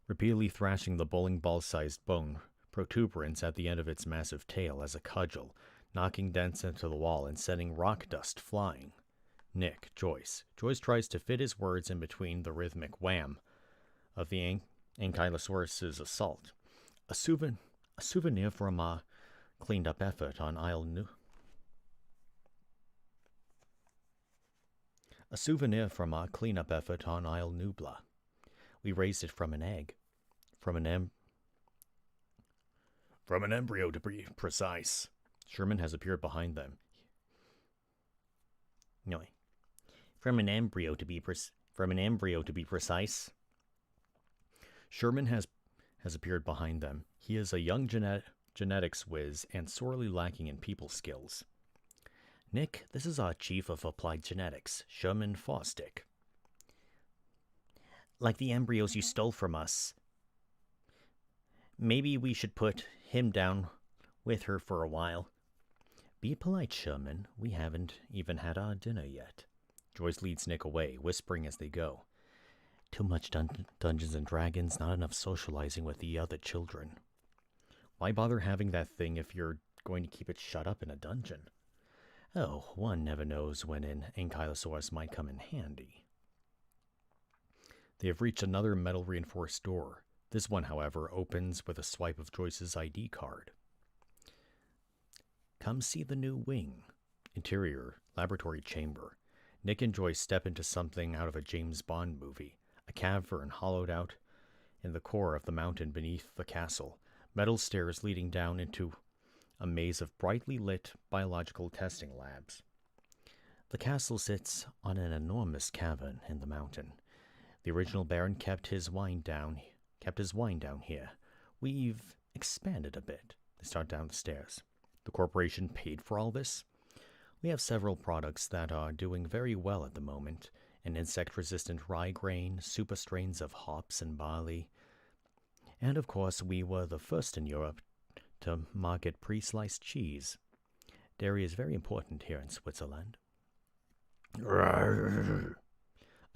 repeatedly thrashing the bowling ball-sized bone protuberance at the end of its massive tail as a cudgel, knocking dents into the wall and sending rock dust flying. Nick, Joyce. Joyce tries to fit his words in between the rhythmic wham of the ankylosaurus's assault. A souvenir from a cleaned-up effort on Isle Nubla. We raised it from an egg. From an embryo, to be precise. Sherman has appeared behind them. No. From an embryo to be precise. Sherman has appeared behind them. He is a young genetics whiz and sorely lacking in people skills. Nick, this is our chief of applied genetics, Sherman Fosdick. Like the embryos you stole from us. Maybe we should put him down with her for a while. Be polite, Sherman. We haven't even had our dinner yet. Joyce leads Nick away, whispering as they go. Too much Dungeons and Dragons, not enough socializing with the other children. Why bother having that thing if you're going to keep it shut up in a dungeon? Oh, one never knows when an ankylosaurus might come in handy. They have reached another metal-reinforced door. This one, however, opens with a swipe of Joyce's ID card. Come see the new wing. Interior, laboratory chamber. Nick and Joyce step into something out of a James Bond movie. A cavern hollowed out in the core of the mountain beneath the castle. Metal stairs leading down into a maze of brightly lit biological testing labs. The castle sits on an enormous cavern in the mountain. The original baron kept his wine down here. We've expanded a bit. They start down the stairs. The corporation paid for all this? We have several products that are doing very well at the moment. An insect-resistant rye grain, super strains of hops and barley. And of course, we were the first in Europe to market pre-sliced cheese. Dairy is very important here in Switzerland. A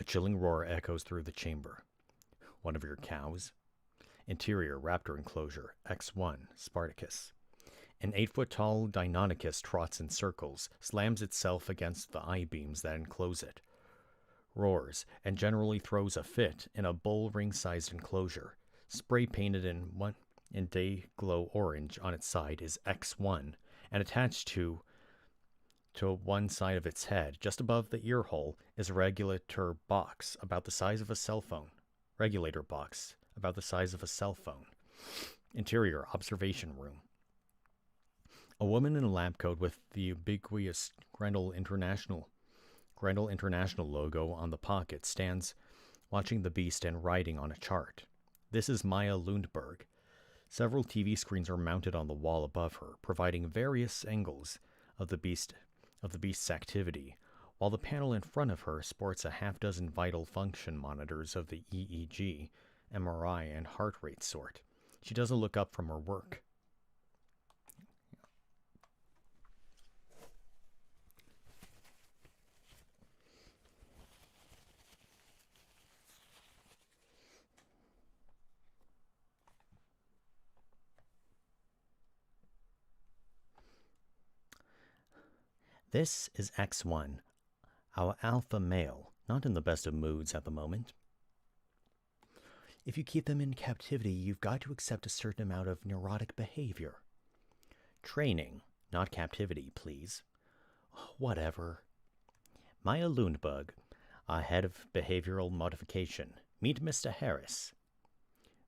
chilling roar echoes through the chamber. One of your cows? Interior raptor enclosure, X1, Spartacus. An 8-foot-tall Deinonychus trots in circles, slams itself against the I-beams that enclose it. Roars, and generally throws a fit in a bull ring-sized enclosure. Spray painted in day-glow orange on its side is X1, and attached to one side of its head, just above the ear hole, is a regulator box about the size of a cell phone. Interior observation room. A woman in a lab coat with the ubiquitous Grendel International logo on the pocket stands watching the beast and writing on a chart. This is Maya Lundberg. Several TV screens are mounted on the wall above her, providing various angles of the beast's activity, while the panel in front of her sports a half-dozen vital function monitors of the EEG, MRI, and heart rate sort. She doesn't look up from her work. This is X1, our alpha male, not in the best of moods at the moment. If you keep them in captivity, you've got to accept a certain amount of neurotic behavior. Training, not captivity, please. Whatever. Maya Lundberg, our head of behavioral modification. Meet Mr. Harris.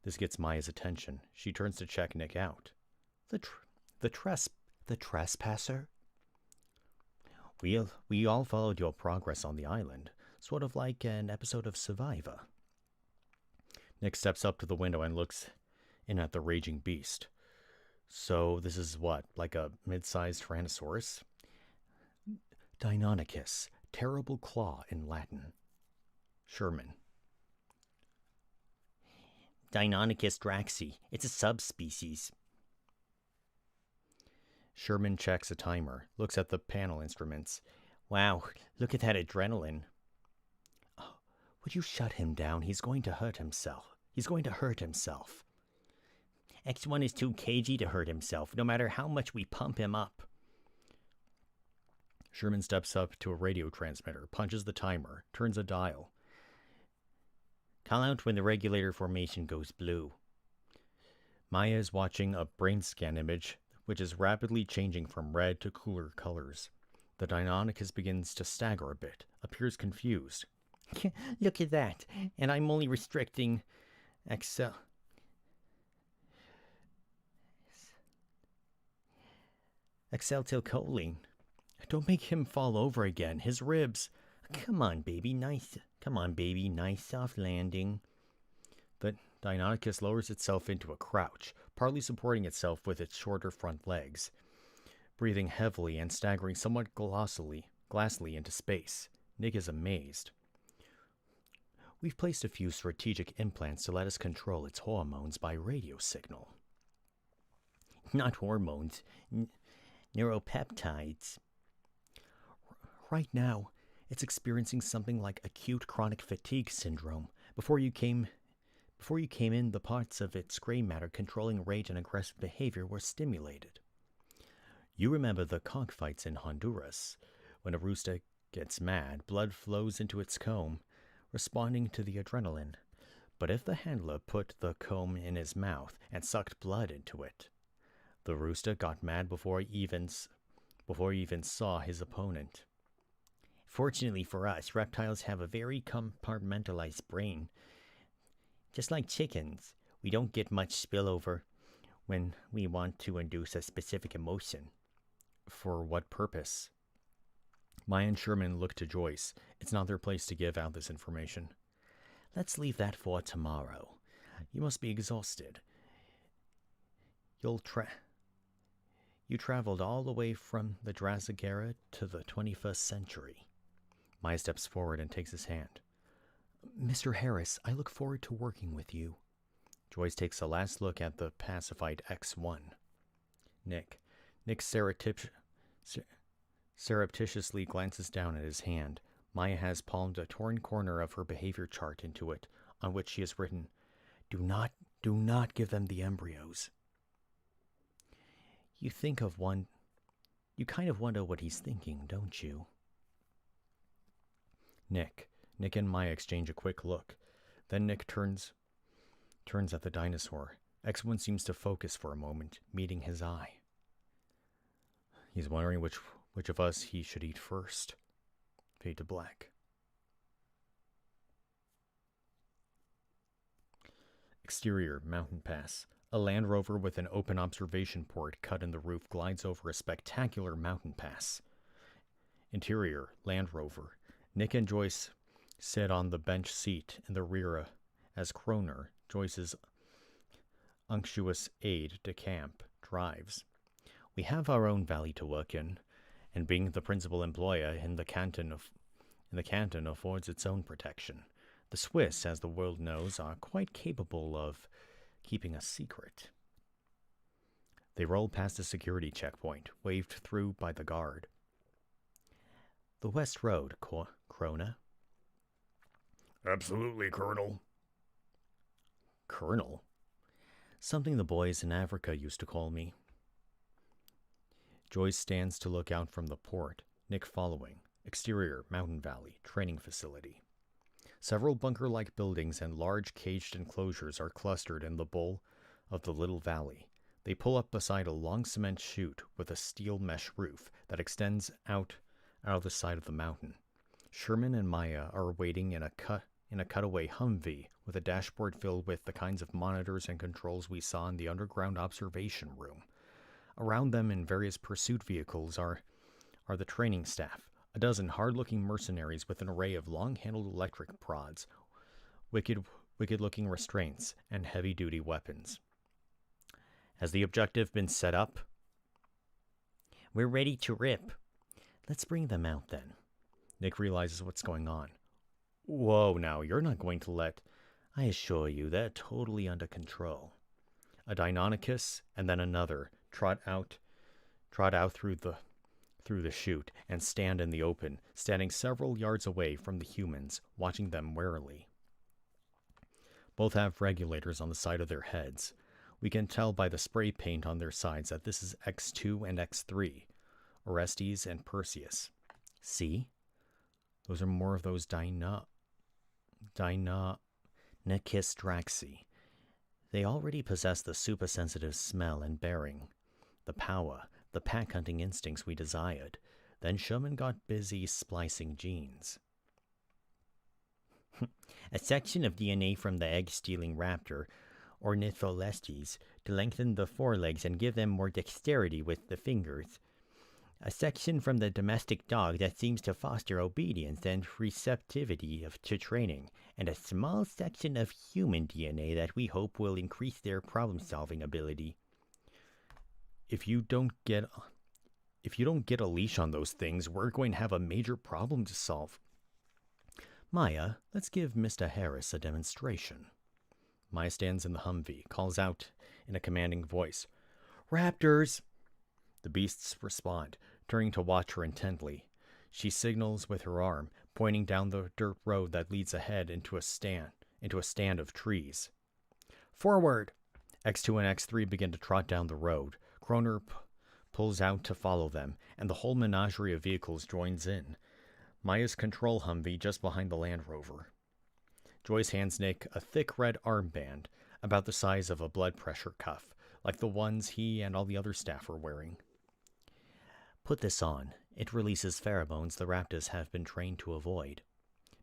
This gets Maya's attention. She turns to check Nick out. The trespasser? We all followed your progress on the island, sort of like an episode of Survivor. Nick steps up to the window and looks in at the raging beast. So this is what, like a mid-sized Tyrannosaurus? Deinonychus, terrible claw in Latin. Sherman. Deinonychus draxi. It's a subspecies. Sherman checks a timer, looks at the panel instruments. Wow, look at that adrenaline. Oh, would you shut him down? He's going to hurt himself. X1 is too cagey to hurt himself, no matter how much we pump him up. Sherman steps up to a radio transmitter, punches the timer, turns a dial. Call out when the regulator formation goes blue. Maya is watching a brain scan image, which is rapidly changing from red to cooler colors. The Deinonychus begins to stagger a bit, appears confused. Look at that, and I'm only restricting acetylcholine. Don't make him fall over again. His ribs. Come on, baby, nice soft landing. The Deinonychus lowers itself into a crouch, partly supporting itself with its shorter front legs, breathing heavily and staggering somewhat glassily into space. Nick is amazed. We've placed a few strategic implants to let us control its hormones by radio signal. Not hormones, neuropeptides. Right now, it's experiencing something like acute chronic fatigue syndrome. Before you came in, the parts of its gray matter controlling rage and aggressive behavior were stimulated. You remember the cockfights in Honduras. When a rooster gets mad, blood flows into its comb, responding to the adrenaline. But if the handler put the comb in his mouth and sucked blood into it, the rooster got mad before he even saw his opponent. Fortunately for us, reptiles have a very compartmentalized brain. Just like chickens, we don't get much spillover when we want to induce a specific emotion. For what purpose? Maya and Sherman look to Joyce. It's not their place to give out this information. Let's leave that for tomorrow. You must be exhausted. You traveled all the way from the Jurassic era to the 21st century. Maya steps forward and takes his hand. Mr. Harris, I look forward to working with you. Joyce takes a last look at the pacified X1. Nick surreptitiously glances down at his hand. Maya has palmed a torn corner of her behavior chart into it, on which she has written, Do not give them the embryos. You kind of wonder what he's thinking, don't you? Nick and Maya exchange a quick look. Then Nick turns at the dinosaur. X1 seems to focus for a moment, meeting his eye. He's wondering which of us he should eat first. Fade to black. Exterior, mountain pass. A Land Rover with an open observation port cut in the roof glides over a spectacular mountain pass. Interior, Land Rover. Nick and Joyce sit on the bench seat in the rear as Kroner, Joyce's unctuous aide-de-camp, drives. We have our own valley to work in, and being the principal employer in the canton affords its own protection. The Swiss, as the world knows, are quite capable of keeping a secret. They roll past a security checkpoint, waved through by the guard. The West Road, Krona. Absolutely, Colonel. Colonel? Something the boys in Africa used to call me. Joyce stands to look out from the port, Nick following. Exterior, mountain valley, training facility. Several bunker-like buildings and large caged enclosures are clustered in the bowl of the little valley. They pull up beside a long cement chute with a steel mesh roof that extends out of the side of the mountain. Sherman and Maya are waiting in a cutaway Humvee with a dashboard filled with the kinds of monitors and controls we saw in the underground observation room. Around them in various pursuit vehicles are the training staff, a dozen hard-looking mercenaries with an array of long-handled electric prods, wicked-looking restraints, and heavy-duty weapons. Has the objective been set up? We're ready to rip. Let's bring them out then. Nick realizes what's going on. Whoa, now, you're not going to let... I assure you, they're totally under control. A Deinonychus, and then another, trot out through the chute and stand in the open, standing several yards away from the humans, watching them warily. Both have regulators on the side of their heads. We can tell by the spray paint on their sides that this is X2 and X3, Orestes and Perseus. See? Those are more of those Nikistraxi. They already possess the super-sensitive smell and bearing, the power, the pack-hunting instincts we desired. Then Sherman got busy splicing genes. A section of DNA from the egg-stealing raptor, Ornitholestes, to lengthen the forelegs and give them more dexterity with the fingers. A section from the domestic dog that seems to foster obedience and receptivity to training, and a small section of human DNA that we hope will increase their problem-solving ability. If you don't get a leash on those things, we're going to have a major problem to solve. Maya, let's give Mr. Harris a demonstration. Maya stands in the Humvee, calls out in a commanding voice, Raptors! The beasts respond, turning to watch her intently. She signals with her arm, pointing down the dirt road that leads ahead into a stand of trees. Forward! X2 and X3 begin to trot down the road. Kroner pulls out to follow them, and the whole menagerie of vehicles joins in. Maya's control Humvee just behind the Land Rover. Joyce hands Nick a thick red armband, about the size of a blood pressure cuff, like the ones he and all the other staff are wearing. Put this on. It releases pheromones the raptors have been trained to avoid.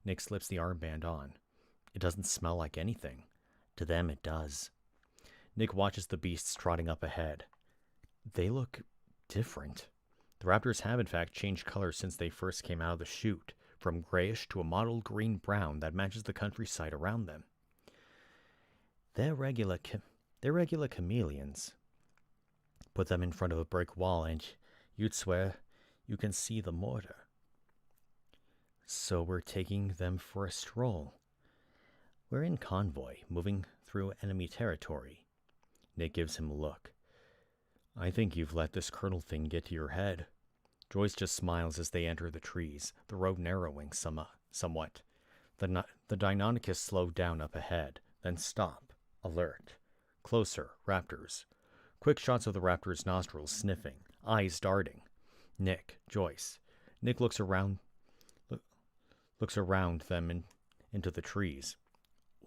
Nick slips the armband on. It doesn't smell like anything. To them it does. Nick watches the beasts trotting up ahead. They look different. The raptors have in fact changed color since they first came out of the chute, from grayish to a mottled green-brown that matches the countryside around them. They're regular chameleons. Put them in front of a brick wall and you'd swear you can see the mortar. So we're taking them for a stroll. We're in convoy, moving through enemy territory. Nick gives him a look. I think you've let this colonel thing get to your head. Joyce just smiles as they enter the trees, the road narrowing somewhat. The Deinonychus slowed down up ahead, then stop, alert. Closer, raptors. Quick shots of the raptor's nostrils sniffing, eyes darting. Nick, Joyce. Nick looks around them into the trees.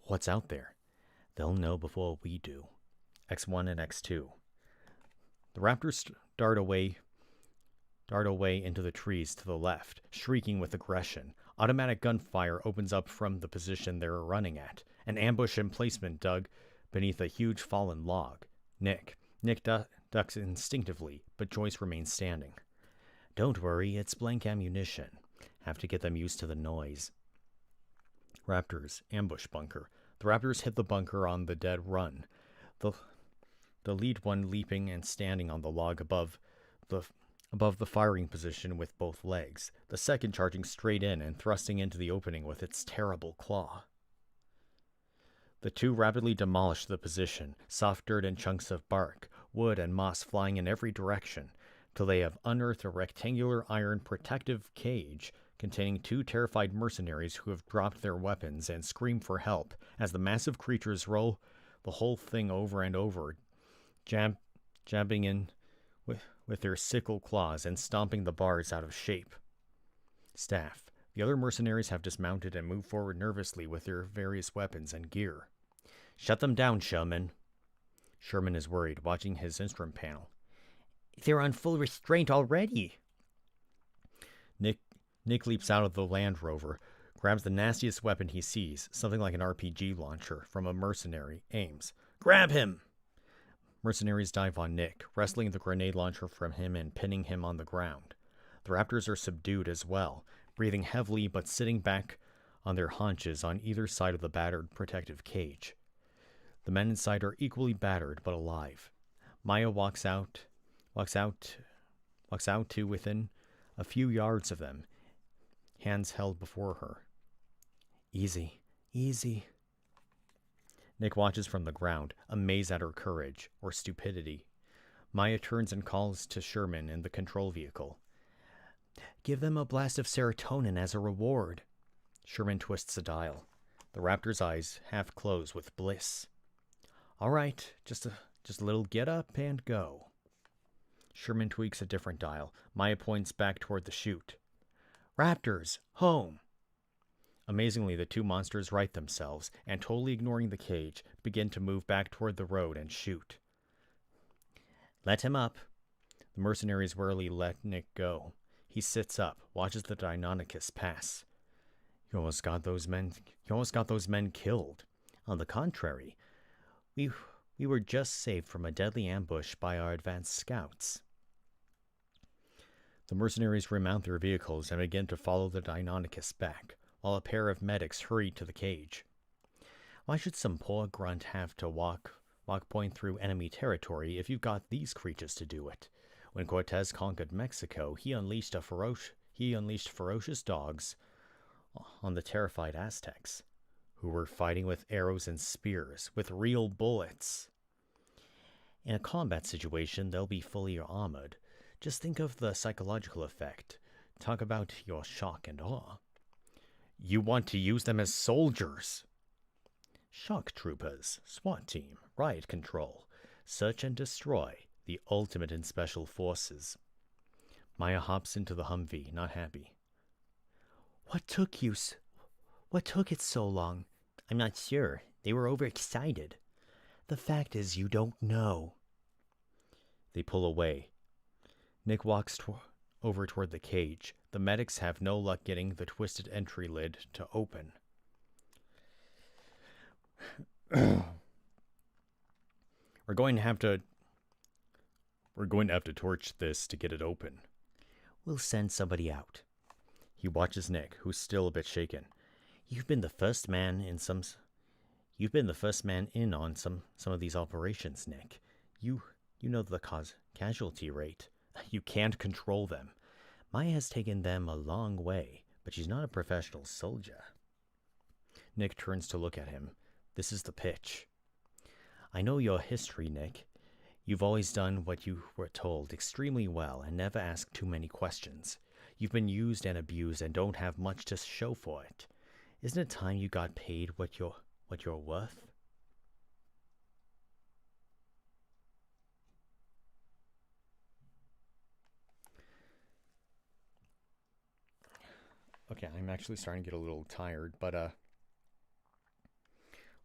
What's out there? They'll know before we do. X1 and X2. The raptors dart away into the trees to the left, shrieking with aggression. Automatic gunfire opens up from the position they're running at. An ambush emplacement dug beneath a huge fallen log. Nick ducks instinctively, but Joyce remains standing. Don't worry, it's blank ammunition. Have to get them used to the noise. Raptors, ambush bunker. The raptors hit the bunker on the dead run. The lead one leaping and standing on the log above the firing position with both legs. The second charging straight in and thrusting into the opening with its terrible claw. The two rapidly demolish the position, soft dirt and chunks of bark, wood and moss flying in every direction, till they have unearthed a rectangular iron protective cage containing two terrified mercenaries who have dropped their weapons and scream for help as the massive creatures roll the whole thing over and over, jabbing in with their sickle claws and stomping the bars out of shape. Staff. The other mercenaries have dismounted and move forward nervously with their various weapons and gear. Shut them down, Sherman. Sherman is worried, watching his instrument panel. They're on full restraint already. Nick leaps out of the Land Rover, grabs the nastiest weapon he sees, something like an RPG launcher, from a mercenary, aims. Grab him! Mercenaries dive on Nick, wresting the grenade launcher from him and pinning him on the ground. The raptors are subdued as well, breathing heavily but sitting back on their haunches on either side of the battered protective cage. The men inside are equally battered but alive. Maya walks out to within a few yards of them, hands held before her. Easy, easy. Nick watches from the ground, amazed at her courage, or stupidity. Maya turns and calls to Sherman in the control vehicle. Give them a blast of serotonin as a reward. Sherman twists a dial. The raptor's eyes half close with bliss. All right, just a little get up and go. Sherman tweaks a different dial. Maya points back toward the chute. Raptors, home! Amazingly, the two monsters right themselves, and totally ignoring the cage, begin to move back toward the road and shoot. Let him up. The mercenaries warily let Nick go. He sits up, watches the Deinonychus pass. You almost got those men killed. On the contrary, we were just saved from a deadly ambush by our advanced scouts. The mercenaries remount their vehicles and begin to follow the Deinonychus back, while a pair of medics hurry to the cage. Why should some poor grunt have to walk point through enemy territory if you've got these creatures to do it? When Cortez conquered Mexico, he unleashed ferocious dogs on the terrified Aztecs, who were fighting with arrows and spears, with real bullets. In a combat situation, they'll be fully armored. Just think of the psychological effect. Talk about your shock and awe. You want to use them as soldiers. Shock troopers, SWAT team, riot control, search and destroy, the ultimate in special forces. Maya hops into the Humvee, not happy. What took it so long? I'm not sure. They were overexcited. The fact is, you don't know. They pull away. Nick walks over toward the cage. The medics have no luck getting the twisted entry lid to open. We're going to have to torch this to get it open. We'll send somebody out. He watches Nick, who's still a bit shaken. You've been the first man in some... You've been the first man in on some of these operations, Nick. You know the casualty rate. You can't control them. Maya has taken them a long way, but she's not a professional soldier. Nick turns to look at him. This is the pitch. I know your history, Nick. You've always done what you were told extremely well and never asked too many questions. You've been used and abused and don't have much to show for it. Isn't it time you got paid what you're worth? Okay, I'm actually starting to get a little tired, but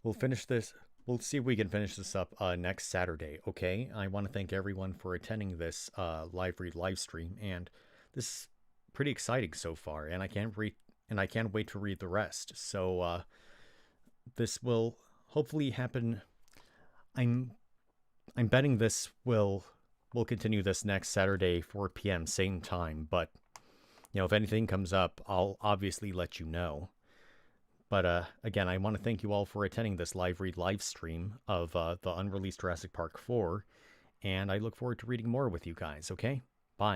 we'll finish this. We'll see if we can finish this up next Saturday, okay? I want to thank everyone for attending this live stream, and this is pretty exciting so far, and I can't wait to read the rest. So this will hopefully happen. I'm betting this will continue this next Saturday, 4 p.m. same time, but if anything comes up, I'll obviously let you know. But again, I want to thank you all for attending this live stream of the unreleased Jurassic Park 4, and I look forward to reading more with you guys, okay?